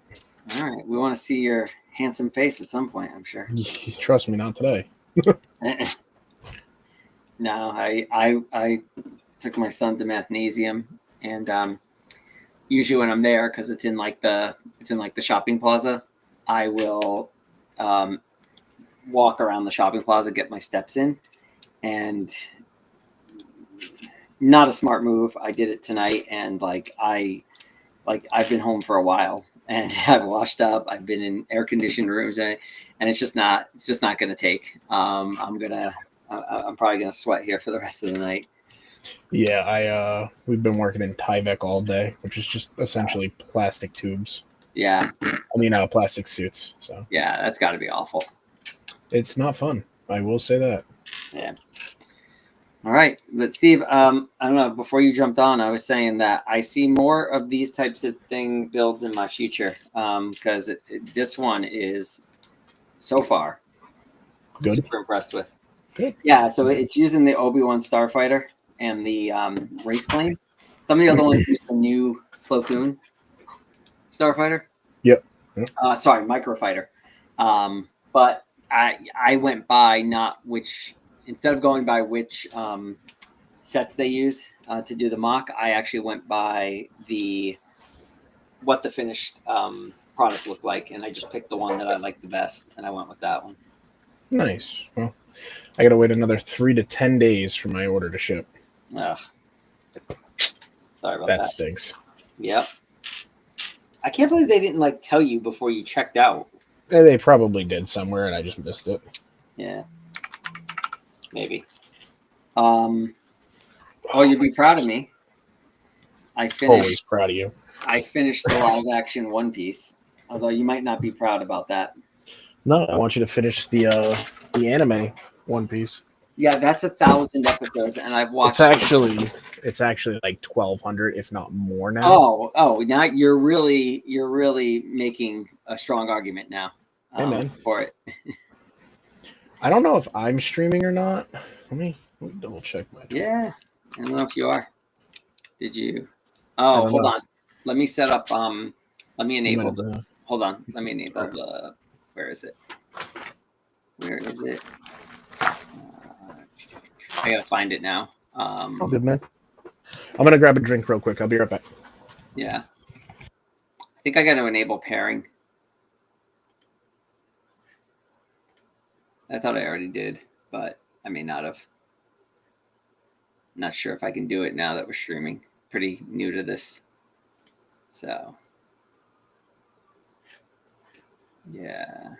All right. We want to see your handsome face at some point, I'm sure. Trust me, not today. No, I took my son to Mathnasium, and usually when I'm there, because it's in like the shopping plaza, I will walk around the shopping plaza, get my steps in, and not a smart move. I did it tonight, and I've been home for a while, and I've washed up. I've been in air conditioned rooms, and it's just not going to take. I'm probably gonna sweat here for the rest of the night. Yeah, we've been working in Tyvek all day, which is just essentially plastic tubes. Yeah. I mean, plastic suits. So. Yeah, that's got to be awful. It's not fun. I will say that. Yeah. All right, but Steve, I don't know. Before you jumped on, I was saying that I see more of these types of thing builds in my future because this one is so far Good. super impressed with. Good. Yeah, so it's using the Obi-Wan Starfighter and the race plane. Some of the other ones use the new Plo Koon Starfighter. Yep. Yep. Sorry, Microfighter. But I went by not which instead of going by which sets they use to do the mock. I actually went by what the finished product looked like, and I just picked the one that I liked the best, and I went with that one. Nice. Well, I gotta wait another 3 to 10 days for my order to ship. Ugh. Sorry about That that. stinks. Yep. I can't believe they didn't like tell you before you checked out. They probably did somewhere, and I just missed it. Yeah. Maybe. Oh, you'd be proud of me. Always proud of you. I finished the live action One Piece. Although you might not be proud about that. No, I want you to finish the anime One Piece. Yeah, that's 1,000 episodes, and I've watched. It's actually like 1,200, if not more now. Oh! Now you're really making a strong argument now. Hey, man. For it. I don't know if I'm streaming or not. Let me double check my. Yeah, I don't know if you are. Did you? Oh, hold on. Let me set up. Let me enable the. Hold on. Let me enable the. Where is it? Where is it? I gotta find it now. Oh, good man. I'm gonna grab a drink real quick. I'll be right back. Yeah. I think I got to enable pairing. I thought I already did, but I may not have. Not sure if I can do it now that we're streaming. Pretty new to this. So. Yeah.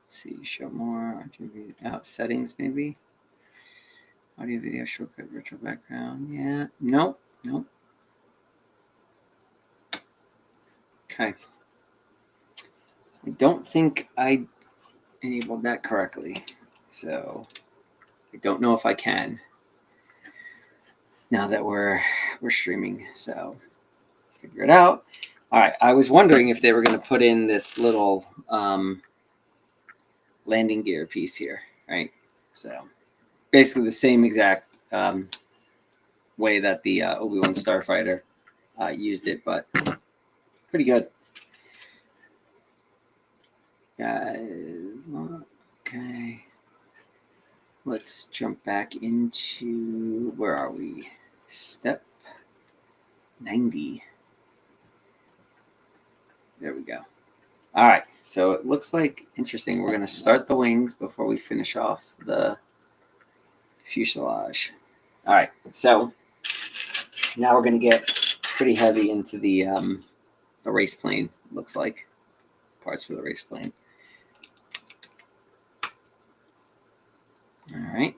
Let's see, show more. Settings maybe. Audio, video, shortcut, virtual background. Yeah. Nope. Okay. I don't think I enabled that correctly. So I don't know if I can. Now that we're streaming. So figure it out. All right. I was wondering if they were going to put in this little landing gear piece here, right? So basically the same exact way that the Obi-Wan Starfighter used it, but pretty good. Guys, okay. Let's jump back into, where are we? Step 90. There we go. All right, so it looks like, interesting, we're going to start the wings before we finish off the fuselage. All right, so now we're going to get pretty heavy into the race plane, looks like. Parts for the race plane. All right.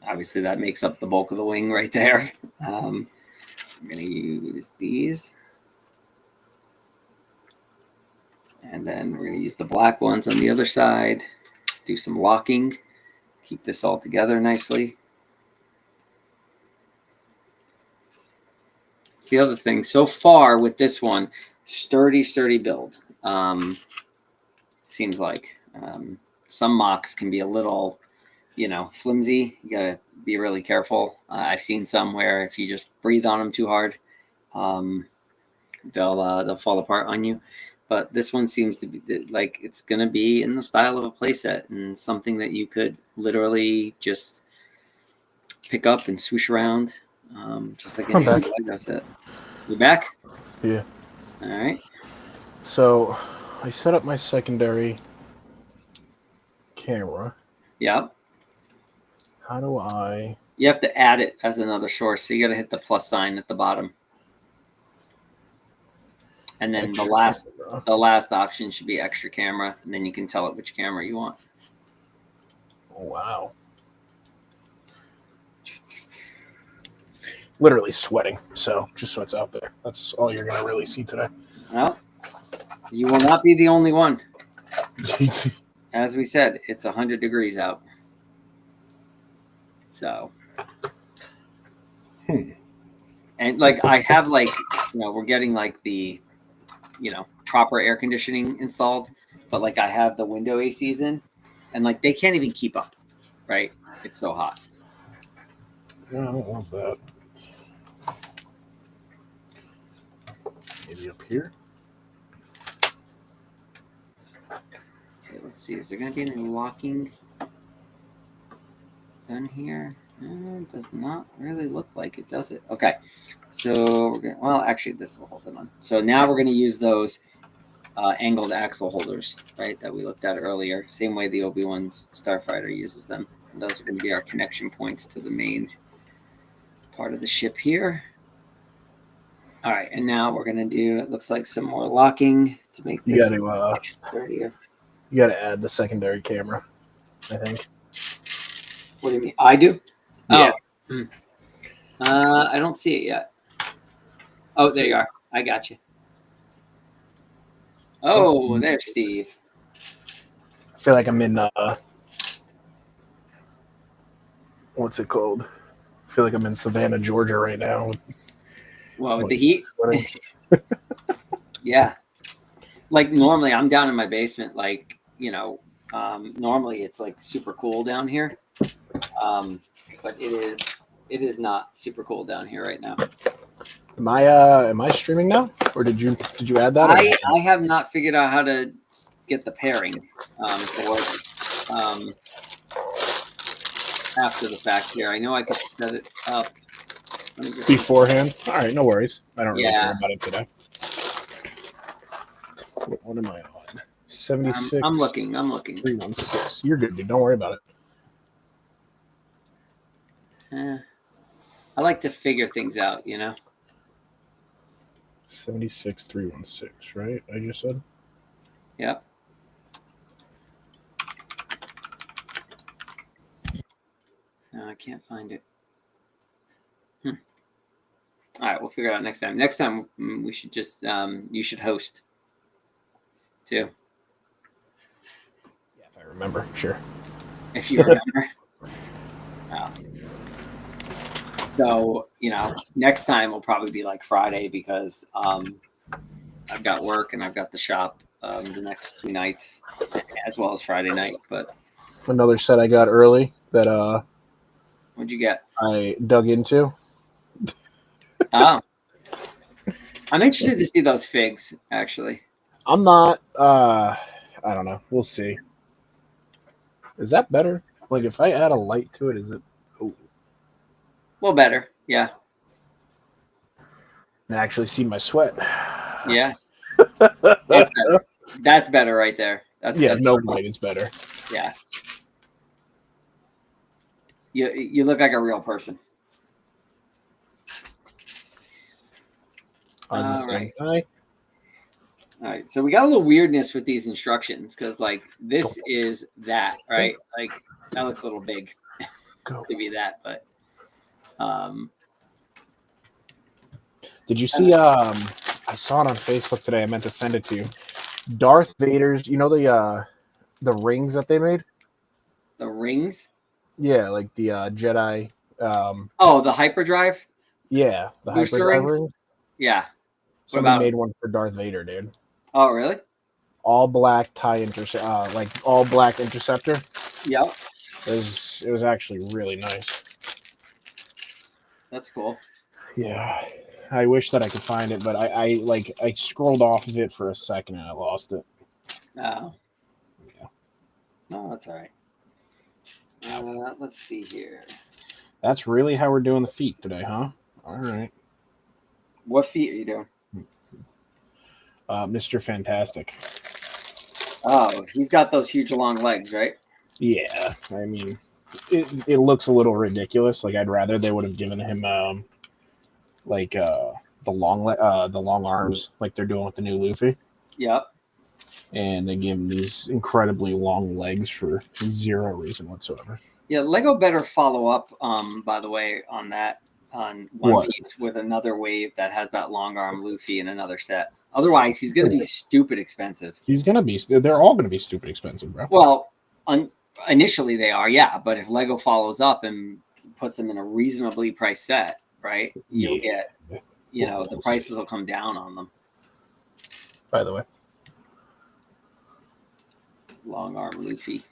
Obviously, that makes up the bulk of the wing right there. I'm going to use these. And then we're going to use the black ones on the other side. Do some locking. Keep this all together nicely. It's the other thing. So far with this one, sturdy build. Seems like some mocks can be a little, flimsy. You got to be really careful. I've seen some where if you just breathe on them too hard, they'll fall apart on you. But this one seems to be like it's going to be in the style of a playset and something that you could literally just pick up and swoosh around, just like I'm back. That's it. You're back? Yeah. All right. So I set up my secondary camera. Yep. How do I? You have to add it as another source, so you got to hit the plus sign at the bottom. And then the last option should be extra camera, and then you can tell it which camera you want. Oh, wow. Literally sweating, so just so it's out there. That's all you're going to really see today. Well, you will not be the only one. As we said, it's 100 degrees out. So, and like I have like, we're getting like the, proper air conditioning installed, but like I have the window ACs in, and like they can't even keep up, right? It's so hot. No, I don't want that. Maybe up here. Okay, let's see. Is there going to be any locking done here? It does not really look like it, does it? Okay. So we're going to, well, actually, this will hold them on. So now we're going to use those angled axle holders, right, that we looked at earlier. Same way the Obi-Wan Starfighter uses them. And those are going to be our connection points to the main part of the ship here. All right, and now we're going to do, it looks like some more locking to make this sturdier. You got to add the secondary camera, I think. What do you mean? I do? Yeah. Oh. I don't see it yet. Oh, there you are. I got you. Oh, there's Steve. I feel like I'm in, what's it called? I feel like I'm in Savannah, Georgia right now. Well, with the heat? Yeah. Like normally I'm down in my basement, like, normally it's like super cool down here. But it is not super cool down here right now. Am I streaming now? Or did you add that? I have not figured out how to get the pairing to work after the fact here. I know I could set it up. Let me just beforehand. All right, no worries. I don't really care Yeah. about it today. What am I on? 76. I'm looking. 316. You're good, dude. Don't worry about it. I like to figure things out, 76 316, right? I just said. Yep. No, I can't find it. All right, we'll figure it out next time. Next time we should just you should host too. Yeah, if I remember, sure. If you remember. So, next time will probably be like Friday because I've got work and I've got the shop the next 2 nights as well as Friday night. But another set I got early that what'd you get? I dug into. Oh. I'm interested to see those figs, actually. I'm not I don't know. We'll see. Is that better? Like if I add a light to it, is it Well, better, yeah. I actually see my sweat. Yeah. That's better. That's better right there. That's no light is better. Yeah. You look like a real person. All right. So we got a little weirdness with these instructions because, like, this is that, right? Like, that looks a little big to be that, but. Did you see? I saw it on Facebook today. I meant to send it to you. Darth Vader's. You know the rings that they made. The rings. Yeah, like the Jedi. The hyperdrive. Yeah, the booster hyperdrive rings. ring. Yeah. Somebody made one for Darth Vader, dude. Oh, really? All black like all black interceptor. Yep. It was actually really nice. That's cool. Yeah, I wish that I could find it, but I scrolled off of it for a second and I lost it. Oh. Yeah. No, that's all right. Let's see here. That's really how we're doing the feet today, huh? All right. What feet are you doing? Mr. Fantastic. Oh, he's got those huge long legs, right? Yeah, I mean, it looks a little ridiculous. Like I'd rather they would have given him the long arms, like they're doing with the new Luffy. Yep. And they gave him these incredibly long legs for zero reason whatsoever. Yeah, Lego better follow up. By the way, on that on One Piece with another wave that has that long arm Luffy in another set. Otherwise, he's going to be stupid expensive. They're all going to be stupid expensive, bro. Well, initially they are, yeah. But if Lego follows up and puts them in a reasonably priced set, right? You'll get, the prices will come down on them. By the way, long arm Luffy.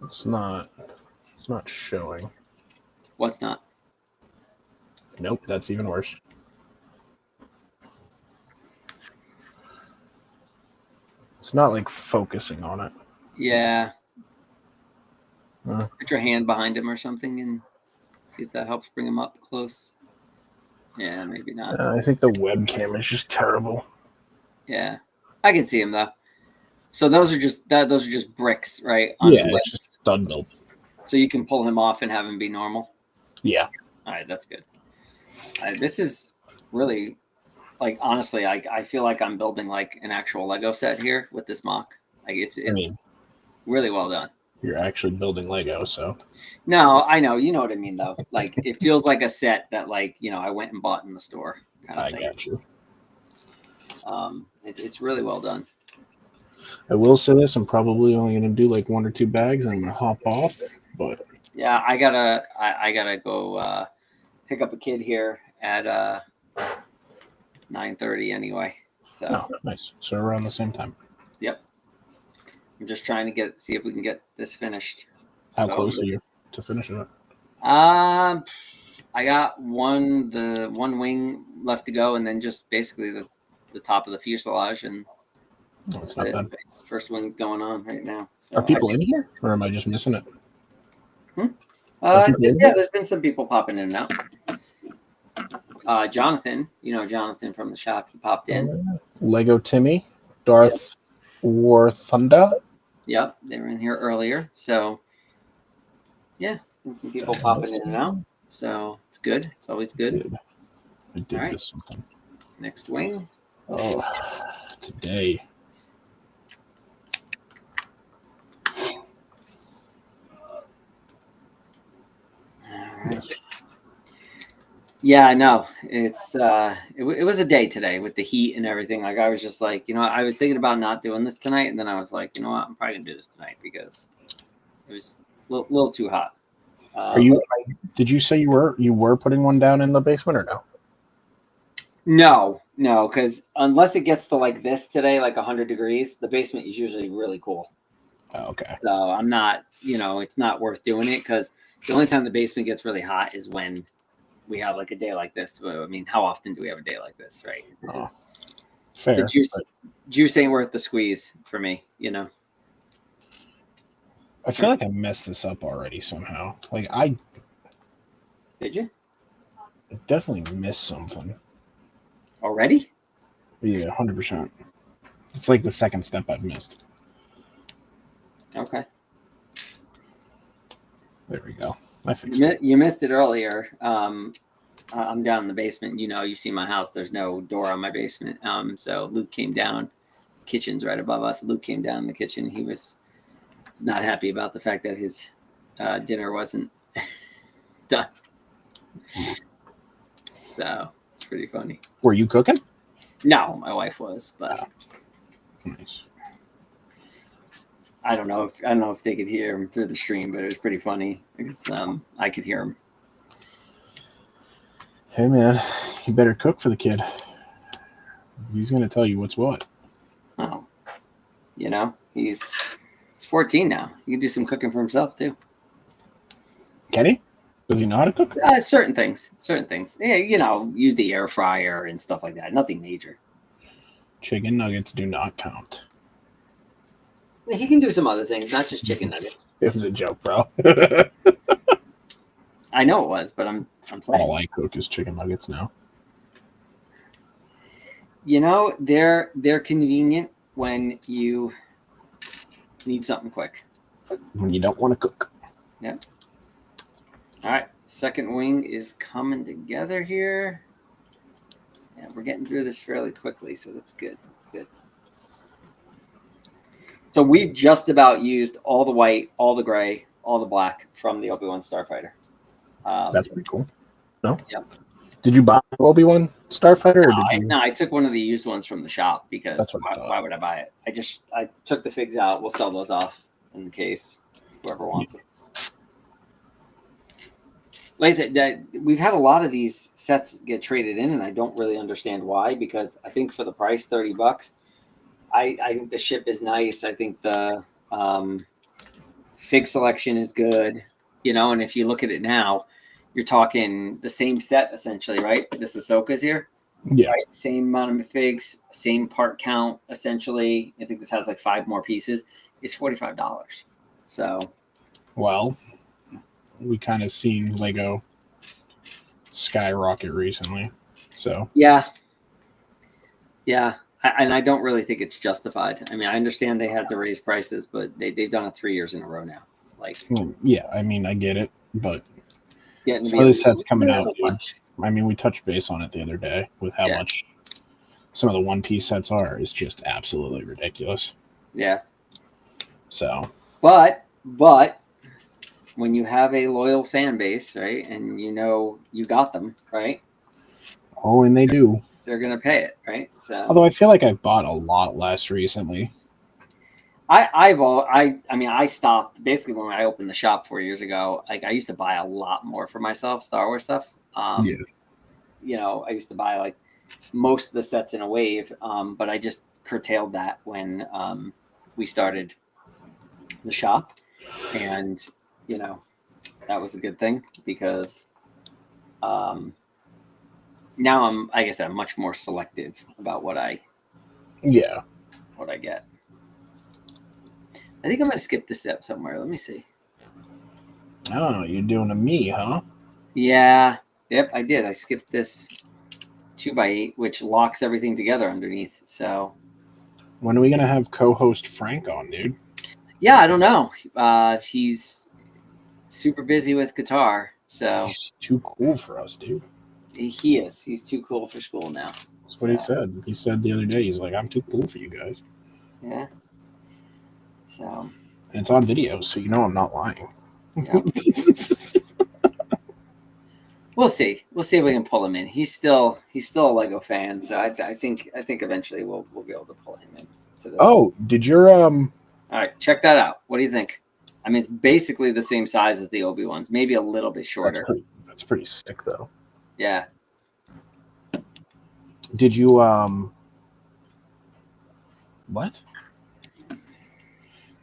It's not showing. What's not? Nope, that's even worse. It's not like focusing on it. Yeah. Put your hand behind him or something and see if that helps bring him up close. Yeah, maybe not. I think the webcam is just terrible. Yeah, I can see him though. So those are just bricks, right? It's just stud build. So you can pull him off and have him be normal. Yeah. All right, that's good. This is really, like, honestly, I feel like I'm building like an actual Lego set here with this mock. Like it's really well done. You're actually building Lego, so. No, I know. You know what I mean, though. Like, it feels like a set that, like, I went and bought in the store kind of thing. I got you. It's really well done. I will say this, I'm probably only going to do like 1 or 2 bags and I'm going to hop off, but. Yeah, I gotta go pick up a kid here at 9:30 anyway. So. Oh, nice. So around the same time. Yep. I'm just trying to see if we can get this finished. How close are you to finishing it? I got the one wing left to go, and then just basically the top of the fuselage, and it's not bad. First wing's going on right now. So are people in here, or am I just missing it? There's been some people popping in and out. Jonathan, Jonathan from the shop, he popped in. Lego Timmy, Darth War Thunder. Yep, they were in here earlier. So, yeah, and some people popping in and out. So it's good. It's always good. I did miss something. Next wing. Oh, today. All right. Yeah, I know. It's it was a day today with the heat and everything. Like, I was just like, I was thinking about not doing this tonight, and then I was like, you know what, I'm probably gonna do this tonight because it was a little too hot. Did you say you were putting one down in the basement or no? No, because unless it gets to like this today, like 100 degrees, the basement is usually really cool. Oh, okay. So I'm not, it's not worth doing it, because the only time the basement gets really hot is when we have like a day like this. I mean, how often do we have a day like this, right? Oh, fair. The juice ain't worth the squeeze for me, I feel like I messed this up already somehow. Like Did you? I definitely missed something. Already? Yeah, 100%. It's like the second step I've missed. Okay. There we go. I fixed it. You missed it earlier. I'm down in the basement. You see my house. There's no door on my basement. So Luke came down. Kitchen's right above us. Luke came down in the kitchen. He was not happy about the fact that his dinner wasn't done. So it's pretty funny. Were you cooking? No, my wife was, but nice. I don't know if they could hear him through the stream, but it was pretty funny because I could hear him. Hey man, you better cook for the kid. He's gonna tell you what's what. Oh, he's 14 now. He can do some cooking for himself too. Can he? Does he know how to cook? Certain things. Yeah, use the air fryer and stuff like that. Nothing major. Chicken nuggets do not count. He can do some other things, not just chicken nuggets. It was a joke, bro. I know it was, but I'm saying. All I cook is chicken nuggets now. They're convenient when you need something quick. When you don't want to cook. Yeah. All right. Second wing is coming together here. Yeah, we're getting through this fairly quickly, so that's good. That's good. So we've just about used all the white, all the gray, all the black from the Obi-Wan Starfighter. That's pretty cool. No? Yep. Did you buy Obi-Wan Starfighter? Or No, I took one of the used ones from the shop because why would I buy it? I took the figs out. We'll sell those off in case whoever wants them. like I said, that we've had a lot of these sets get traded in, and I don't really understand why. Because I think for the price, $30, I think the ship is nice. I think the fig selection is good, and if you look at it now, you're talking the same set essentially, right? This Ahsoka's here, Yeah. right? Same amount of figs, same part count essentially. I think this has like 5 more pieces. It's $45. So, Well, we kind of seen Lego skyrocket recently, so yeah, and I don't really think it's justified. I mean, I understand they had to raise prices, but they've done it 3 years in a row now. Like, yeah, I mean, I get it, but it's getting to some be of a the sets coming out, little dude. much. I mean, we touched base on it the other day with how Yeah. much some of the One Piece sets are is just absolutely ridiculous. Yeah. So, But when you have a loyal fan base, right, and you got them, right, oh, and they do. they're gonna pay it, right? So Although I feel like I've bought a lot less recently. I mean, I stopped basically when I opened the shop 4 years ago. Like, I used to buy a lot more for myself, Star Wars stuff. Yeah. I used to buy like most of the sets in a wave, but I just curtailed that when we started the shop, and that was a good thing because now like I said, I'm much more selective about what I Yeah. get. I think I'm gonna skip this step somewhere. Let me see. Oh, you're doing a me, huh? Yeah, yep, I did. I skipped this 2x8, which locks everything together underneath. So When are we gonna have co-host Frank on, dude? yeah, I don't know. He's super busy with guitar, so He's too cool for us, dude. he is. He's too cool for school now. That's what he So said. He said the other day, he's like, I'm too cool for you guys. yeah. So And it's on video, so you know I'm not lying. yeah. We'll see. We'll see if we can pull him in. He's still a Lego fan, so I think eventually we'll be able to pull him in to this. Oh, did your All right, check that out. What do you think? I mean, it's basically the same size as the Obi-Wans, maybe a little bit shorter. That's pretty sick though. Yeah. Did you what?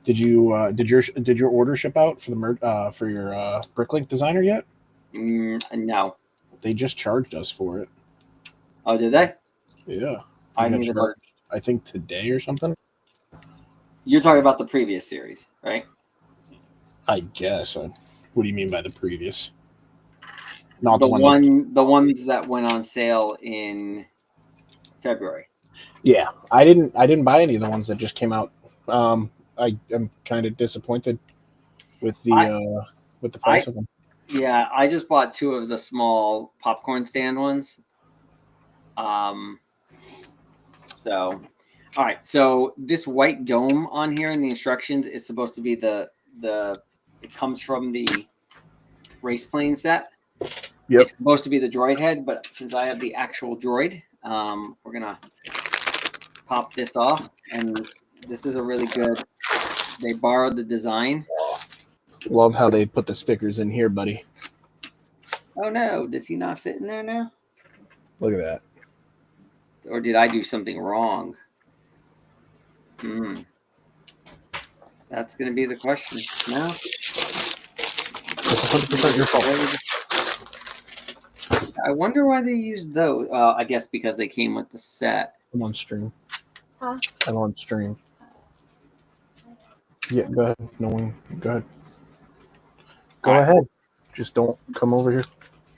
Did your order ship out for the for your Bricklink designer yet? No. They just charged us for it. Oh, did they? Yeah. I got need to. charged, I think today or something. You're talking about the previous series, right? I guess. What do you mean by the previous? Not The the one. the ones that went on sale in February. Yeah, I didn't buy any of the ones that just came out. I am kind of disappointed with the price of them. Yeah, I just bought 2 of the small popcorn stand ones. So, all right. So this white dome on here in the instructions is supposed to be the it comes from the race plane set. Yep. It's supposed to be the droid head, but since I have the actual droid, we're gonna pop this off, and this is a really good. They borrowed the design. Love how they put the stickers in here, buddy. Oh no, does he not fit in there now? Look at that. Or did I do something wrong? That's going to be the question. No. It's 100% your fault. I wonder why they used those. I guess because they came with the set. I'm on stream. Huh? I'm on stream. Yeah, go ahead. No one. Go ahead. Go ahead. Just don't come over here.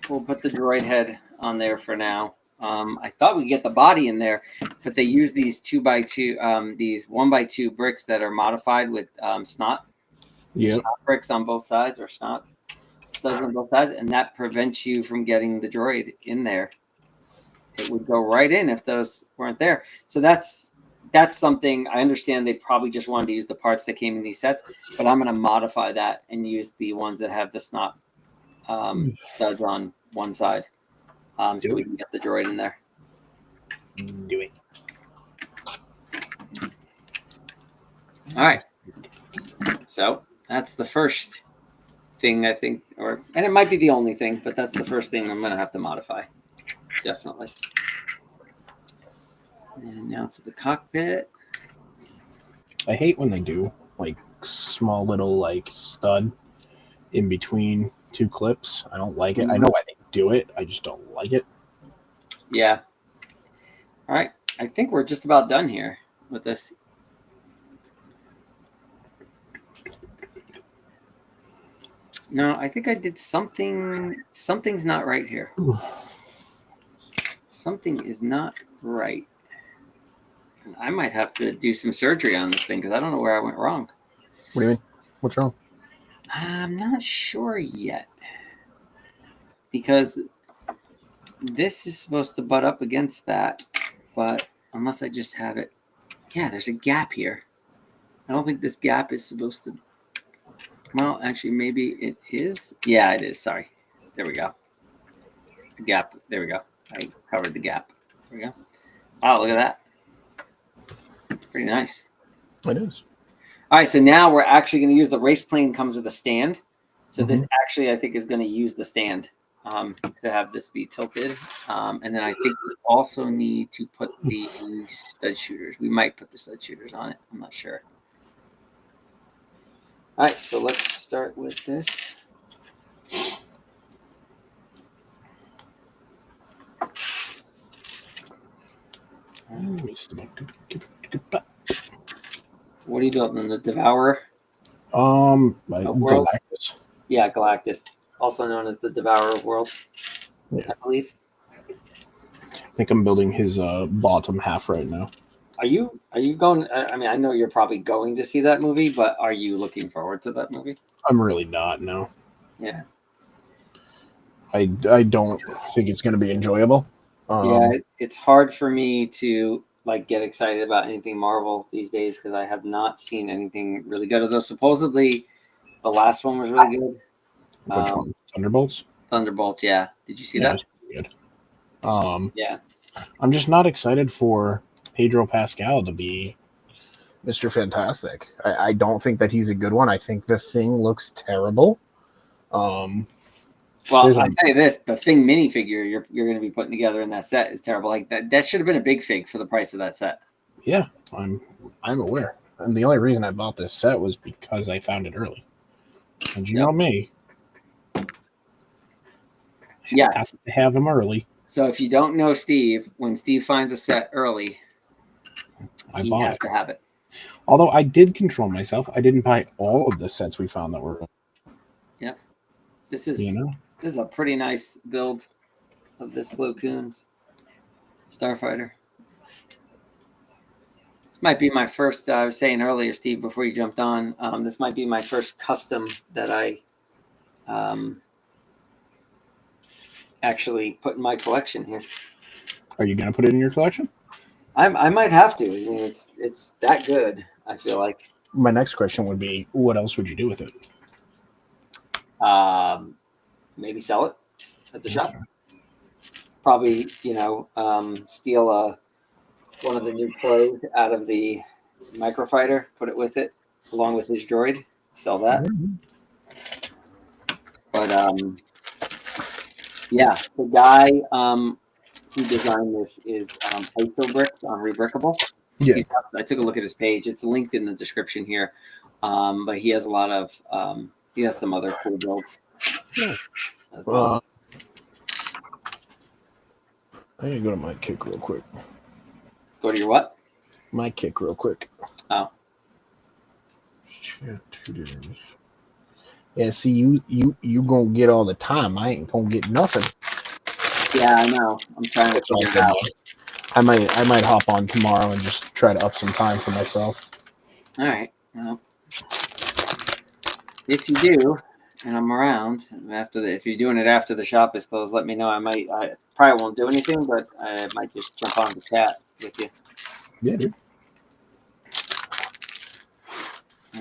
We'll put the droid head on there for now. I thought we'd get the body in there, but they use these 2x2, these 1x2 bricks that are modified with snot. Yeah. Snot bricks on both sides, or snot studs on both sides, and that prevents you from getting the droid in there. It would go right in if those weren't there. So that's something. I understand they probably just wanted to use the parts that came in these sets, but I'm going to modify that and use the ones that have the snot studs on one side, so we can get the droid in there. Do it. All right. So that's the first thing, I think, and it might be the only thing, but that's the first thing I'm going to have to modify. Definitely. And now to the cockpit. I hate when they do like small little like stud in between two clips. I don't like it. I know why they do it. I just don't like it. Yeah. All right. I think we're just about done here with this. No, I think I did something. Something's not right here. Ooh. Something is not right. And I might have to do some surgery on this thing because I don't know where I went wrong. What do you mean? What's wrong? I'm not sure yet. Because this is supposed to butt up against that, but unless I just have it. Yeah, there's a gap here. I don't think this gap is supposed to. Well, actually, maybe it is. Yeah, it is. Sorry. There we go. The gap. There we go. I covered the gap. There we go. Wow, look at that. Pretty nice. It is. All right, so now we're actually going to use the race plane comes with a stand. So this actually, I think, is going to use the stand to have this be tilted. And then I think we also need to put the stud shooters. We might put the stud shooters on it. I'm not sure. All right, so let's start with this. What are you building? The Devourer? Galactus. Yeah, Galactus, also known as the Devourer of Worlds, yeah. I believe. I think I'm building his bottom half right now. Are you going? I mean, I know you're probably going to see that movie, but are you looking forward to that movie? I'm really not. No. Yeah. I don't think it's going to be enjoyable. Yeah, it's hard for me to like get excited about anything Marvel these days because I have not seen anything really good. Although supposedly the last one was really good. Which one? Thunderbolts. Thunderbolts. Yeah. Did you see that? Good. Yeah. I'm just not excited for Pedro Pascal to be Mr. Fantastic. I don't think that he's a good one. I think the Thing looks terrible. Well, I'll tell you this: the Thing minifigure you're going to be putting together in that set is terrible. Like that should have been a big fig for the price of that set. Yeah, I'm aware. And the only reason I bought this set was because I found it early. And you know me. Yeah, have to have them early. So if you don't know Steve, when Steve finds a set early, he has to have it. Although I did control myself, I didn't buy all of the sets we found that were. Yep, this is a pretty nice build of this Plo Koon Starfighter. This might be my first. I was saying earlier, Steve, before you jumped on, this might be my first custom that I actually put in my collection here. Are you going to put it in your collection? I might have to. I mean, it's that good, I feel like. My next question would be, what else would you do with it? Maybe sell it at the shop. Probably, steal one of the new clothes out of the microfighter, put it with it, along with his droid, sell that. But yeah, the guy who designed this is isobrick on Rebrickable. Yeah, I took a look at his page. It's linked in the description here. But he has a lot of he has some other cool builds as well. I need to go to my kick real quick. Go to your what? My kick real quick. Oh. Shit, 2 days. Yeah, see, you gonna get all the time. I ain't gonna get nothing. Yeah, I know. I'm trying to figure it out. I might hop on tomorrow and just try to up some time for myself. All right. Well, if you do, and I'm around if you're doing it after the shop is closed, let me know. I probably won't do anything, but I might just jump on the chat with you. Yeah, dude.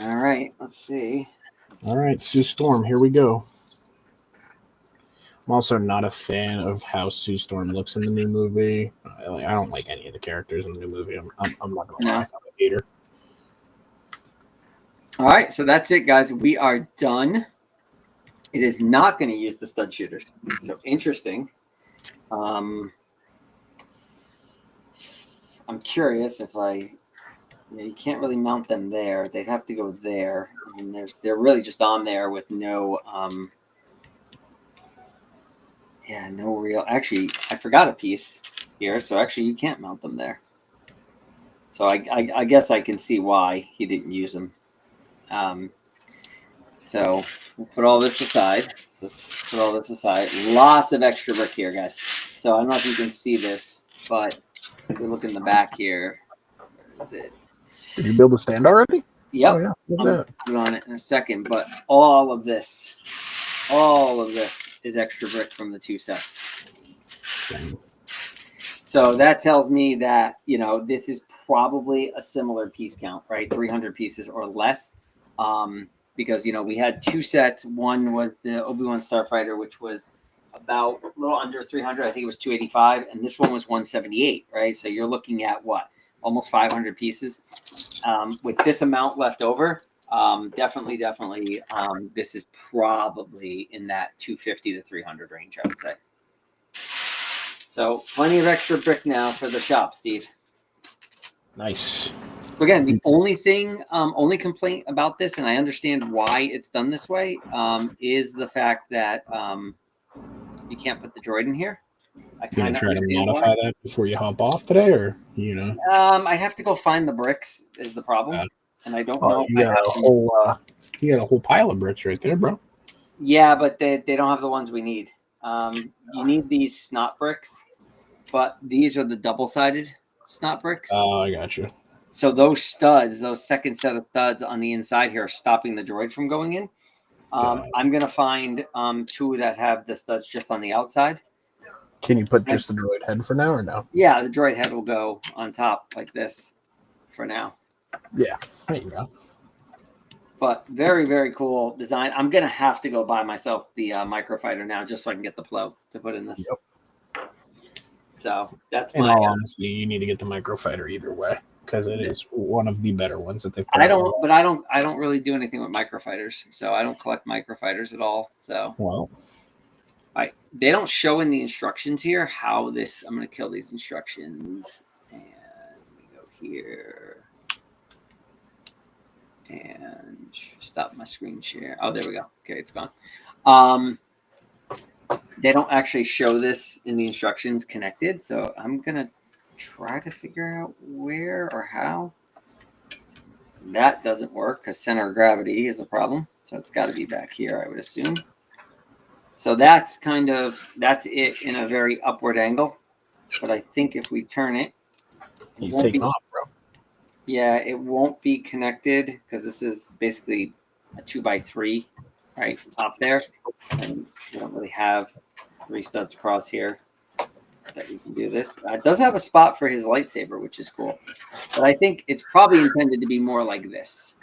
All right. Let's see. All right, Sue Storm. Here we go. I'm also not a fan of how Sue Storm looks in the new movie. I don't like any of the characters in the new movie. I'm not gonna lie. I'm a hater. All right, so that's it, guys. We are done. It is not going to use the stud shooters. So interesting. I'm curious if you can't really mount them there. They'd have to go there. And they're really just on there with no, no real. Actually, I forgot a piece here. So actually, you can't mount them there. So I guess I can see why he didn't use them. So we'll put all this aside. So let's put all this aside. Lots of extra brick here, guys. So I don't know if you can see this, but if we look in the back here, where is it? Did you build a stand already? Yep. Oh, yeah. I'll put on it in a second, but all of this is extra brick from the 2 sets. Dang. So that tells me that, this is probably a similar piece count, right? 300 pieces or less. Because, we had 2 sets. One was the Obi-Wan Starfighter, which was about a little under 300. I think it was 285. And this one was 178, right? So you're looking at what? Almost 500 pieces. With this amount left over, definitely, this is probably in that 250 to 300 range, I would say. So plenty of extra brick now for the shop, Steve. Nice. So again, the only complaint about this, and I understand why it's done this way, is the fact that you can't put the droid in here. I kind of try to modify that before you hop off today, or I have to go find the bricks is the problem, and I don't know. You got a whole pile of bricks right there, bro. Yeah, but they don't have the ones we need. You need these snot bricks, but these are the double-sided snot bricks. Oh, I got you. So those studs, those second set of studs on the inside here are stopping the droid from going in. I'm going to find 2 that have the studs just on the outside. Can you put just the droid head for now or no? Yeah, the droid head will go on top like this for now. Yeah, there you go. But very, very cool design. I'm going to have to go buy myself the microfighter now just so I can get the Plo to put in this. Yep. So that's in all honesty, you need to get the microfighter either way because it is one of the better ones that they've put I don't really do anything with microfighters, so I don't collect microfighters at all. So they don't show in the instructions here how this. I'm going to kill these instructions, and we go here and stop my screen share. Oh, there we go. Okay, it's gone. They don't actually show this in the instructions connected, so I'm going to try to figure out where or how. That doesn't work because center of gravity is a problem. So it's got to be back here, I would assume. So that's it in a very upward angle. But I think if we turn it, he's taking off, bro. Yeah, it won't be connected because this is basically a 2x3, right? Top there. And we don't really have 3 studs across here that we can do this. It does have a spot for his lightsaber, which is cool. But I think it's probably intended to be more like this.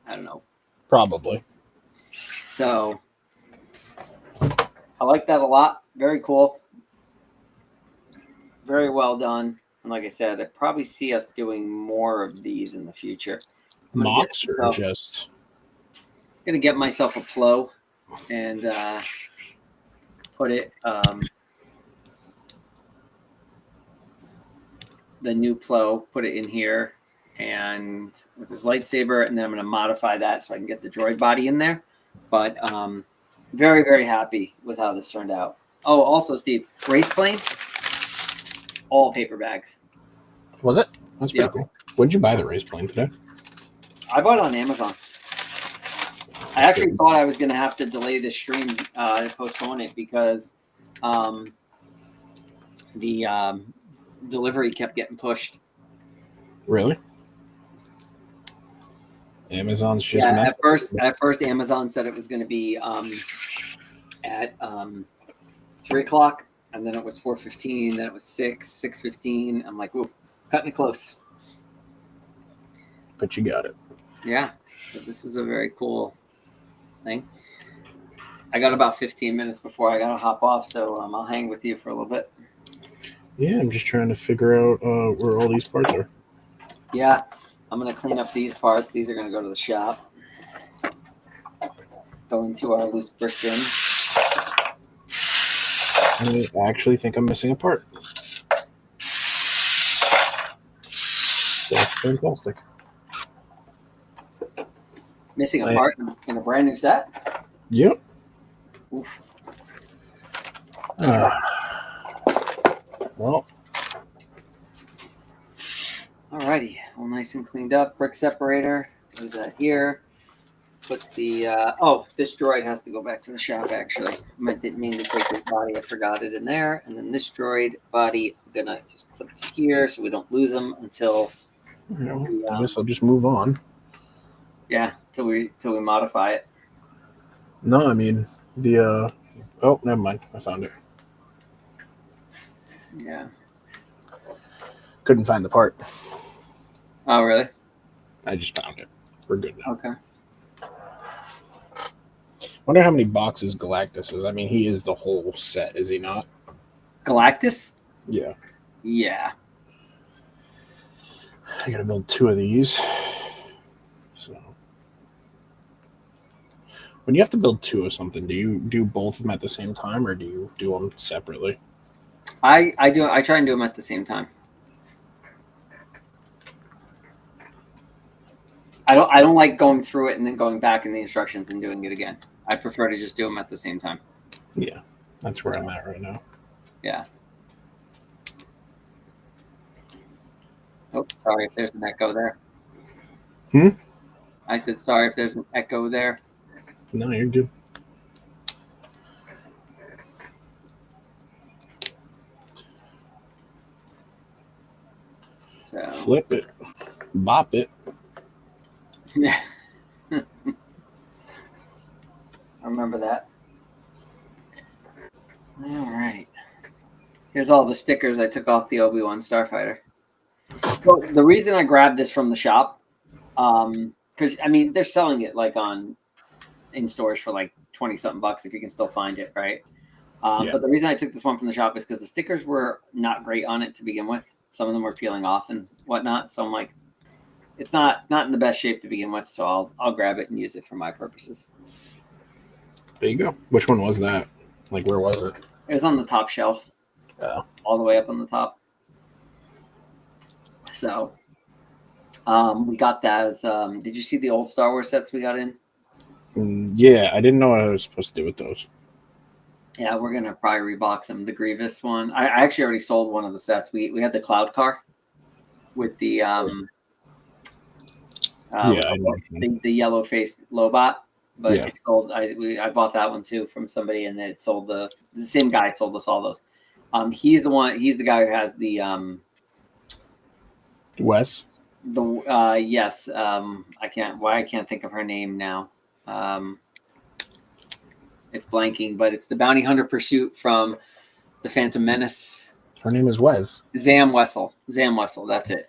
I don't know. Probably. So I like that a lot. Very cool. Very well done. And like I said, I probably see us doing more of these in the future. MOCs or just? I'm going to get myself a Plo and put it... the new Plo, put it in here, and with his lightsaber, and then I'm going to modify that so I can get the droid body in there. But very, very happy with how this turned out. Oh, also, Steve, race plane, all paper bags. Was it? That's pretty cool. When did you buy the race plane today? I bought it on Amazon. I actually thought I was going to have to delay this stream to postpone it because the delivery kept getting pushed. Really? Amazon's just at first Amazon said it was going to be at 3 o'clock, and then it was 4:15, then it was 6:15. I'm like, ooh, cutting it close. But you got it. Yeah, but this is a very cool thing. I got about 15 minutes before I got to hop off, so I'll hang with you for a little bit. Yeah, I'm just trying to figure out where all these parts are. Yeah, I'm going to clean up these parts. These are going to go to the shop. go into our loose brick bin. I actually think I'm missing a part. That's fantastic. Missing a part in a brand new set? Yep. Oof. Well. Alrighty. All nice and cleaned up. Brick separator. Leave that here. Put the this droid has to go back to the shop. Actually, I didn't mean to take this body. I forgot it in there. And then this droid body, I'm gonna just clip to here so we don't lose them until. I guess I'll just move on. Yeah, till we modify it. No, I mean the. Oh, never mind. I found it. Yeah. Couldn't find the part. Oh, really? I just found it. We're good now. Okay. Wonder how many boxes Galactus is. I mean, he is the whole set, is he not? Galactus? Yeah. Yeah. I gotta build 2 of these. So, when you have to build 2 of something, do you do both of them at the same time, or do you do them separately? I try and do them at the same time. I don't like going through it and then going back in the instructions and doing it again. I prefer to just do them at the same time. Yeah, that's where I'm at right now. Yeah. Oh, sorry if there's an echo there. I said sorry if there's an echo there. No, you're good. So flip it, bop it. Yeah. I remember that. All right. Here's all the stickers I took off the Obi-Wan Starfighter. So the reason I grabbed this from the shop, because I mean they're selling it like in stores for like 20-something bucks if you can still find it, right? Yeah. But the reason I took this one from the shop is because the stickers were not great on it to begin with. Some of them were peeling off and whatnot. So I'm like, it's not in the best shape to begin with. So I'll grab it and use it for my purposes. There you go. Which one was that? Like, where was it? It was on the top shelf. Oh. All the way up on the top. So we got that as did you see the old Star Wars sets we got in? Yeah, I didn't know what I was supposed to do with those. Yeah, we're gonna probably rebox them. The Grievous one. I actually already sold one of the sets. We had the Cloud Car with the the yellow faced Lobot, but it sold. I bought that one too from somebody, and it sold the same guy sold us all those. He's the one. He's the guy who has the Wes. The yes. I can't think of her name now. It's blanking, but it's the Bounty Hunter Pursuit from the Phantom Menace. Her name is Wes. Zam Wessel. That's it.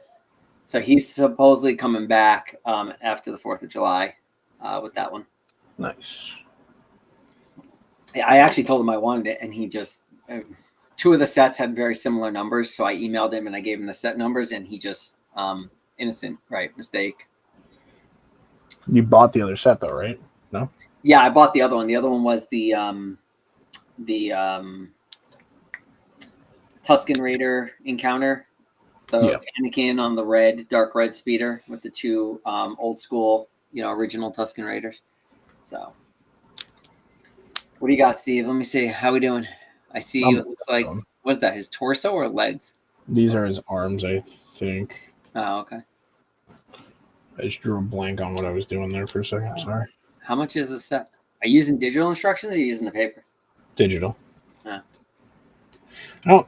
So he's supposedly coming back after the 4th of July with that one. Nice. Yeah, I actually told him I wanted it, and he just 2 of the sets had very similar numbers, so I emailed him and I gave him the set numbers, and he just innocent, right? Mistake. You bought the other set though, right? No. Yeah, I bought the other one. The other one was the Tusken Raider encounter. The Anakin on the dark red speeder with the 2 old school, original Tusken Raiders. So, what do you got, Steve? Let me see. How we doing? I see you. It looks like, what's that? His torso or legs? These are his arms, I think. Oh, okay. I just drew a blank on what I was doing there for a second. Sorry. How much is this set? Are you using digital instructions or are you using the paper? Digital. Yeah.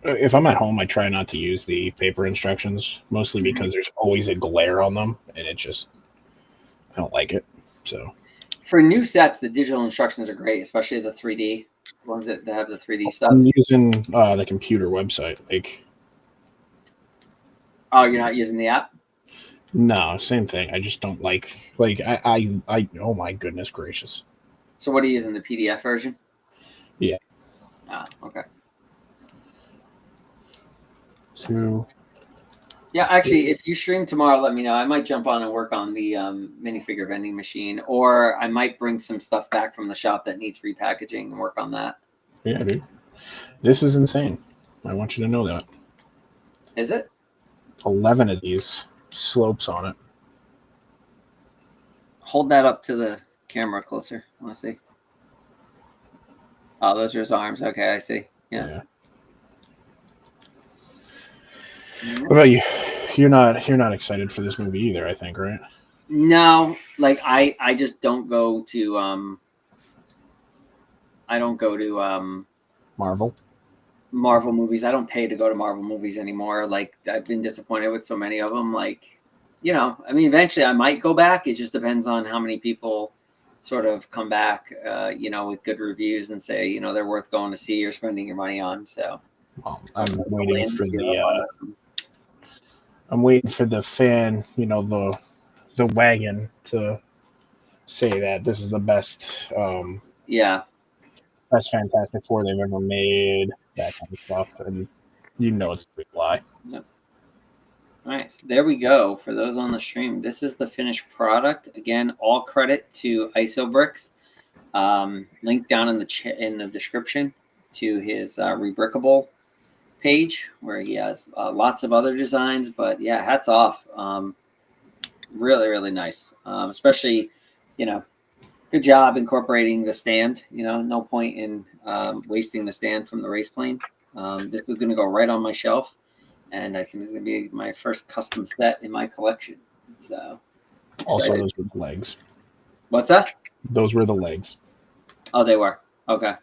If I'm at home, I try not to use the paper instructions, mostly because there's always a glare on them, and I don't like it. So for new sets, the digital instructions are great, especially the 3D ones that have the 3D stuff. I'm using the computer website. Oh, you're not using the app? No, same thing. I just don't like I oh my goodness gracious. So what are you using, the PDF version? Yeah. Ah, okay. 2, Yeah, actually, if you stream tomorrow, let me know. I might jump on and work on the minifigure vending machine, or I might bring some stuff back from the shop that needs repackaging and work on that. Yeah, dude. This is insane. I want you to know that. Is it? 11 of these slopes on it. Hold that up to the camera closer. I want to see. Oh, those are his arms. Okay, I see. Yeah. What about you? You're not excited for this movie either, I think, right? No, like I just don't go to I don't go to Marvel. Marvel movies. I don't pay to go to Marvel movies anymore. Like I've been disappointed with so many of them. Like, I mean, eventually I might go back. It just depends on how many people sort of come back, with good reviews and say, they're worth going to see or spending your money on. So Well, I'm Land waiting for the fan, the wagon to say that this is the yeah. best Fantastic Four they've ever made, that kind of stuff, and it's a big lie. Yep. All right, so there we go. For those on the stream, this is the finished product. Again, all credit to isobricks. Link down in the description to his Rebrickable page where he has lots of other designs. But yeah, hats off. Really, really nice. Especially, good job incorporating the stand. No point in wasting the stand from the race plane. This is going to go right on my shelf, and I think this is going to be my first custom set in my collection. So Also, excited. those were the legs. What's that? Those were the legs. Oh, they were. Okay.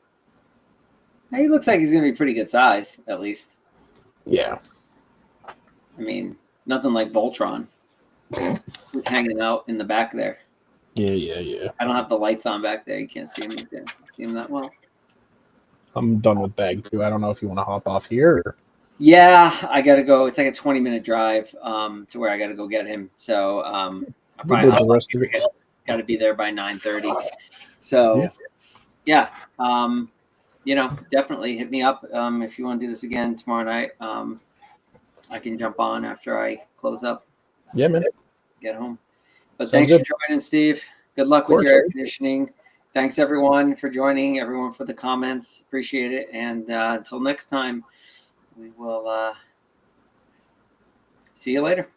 He looks like he's going to be pretty good size, at least. Yeah. I mean, nothing like Voltron with hanging out in the back there. Yeah. I don't have the lights on back there. You can't see him that well. I'm done with bag 2. I don't know if you want to hop off here. Or... Yeah, I got to go. It's like a 20-minute drive to where I got to go get him. So I'll probably got to be there by 9:30. So yeah. Definitely hit me up if you want to do this again tomorrow night. I can jump on after I close up. Yeah, man. Get home. But thanks for joining, Steve. Good luck with your air conditioning. Thanks, everyone, for joining, everyone for the comments. Appreciate it. And until next time, we will see you later.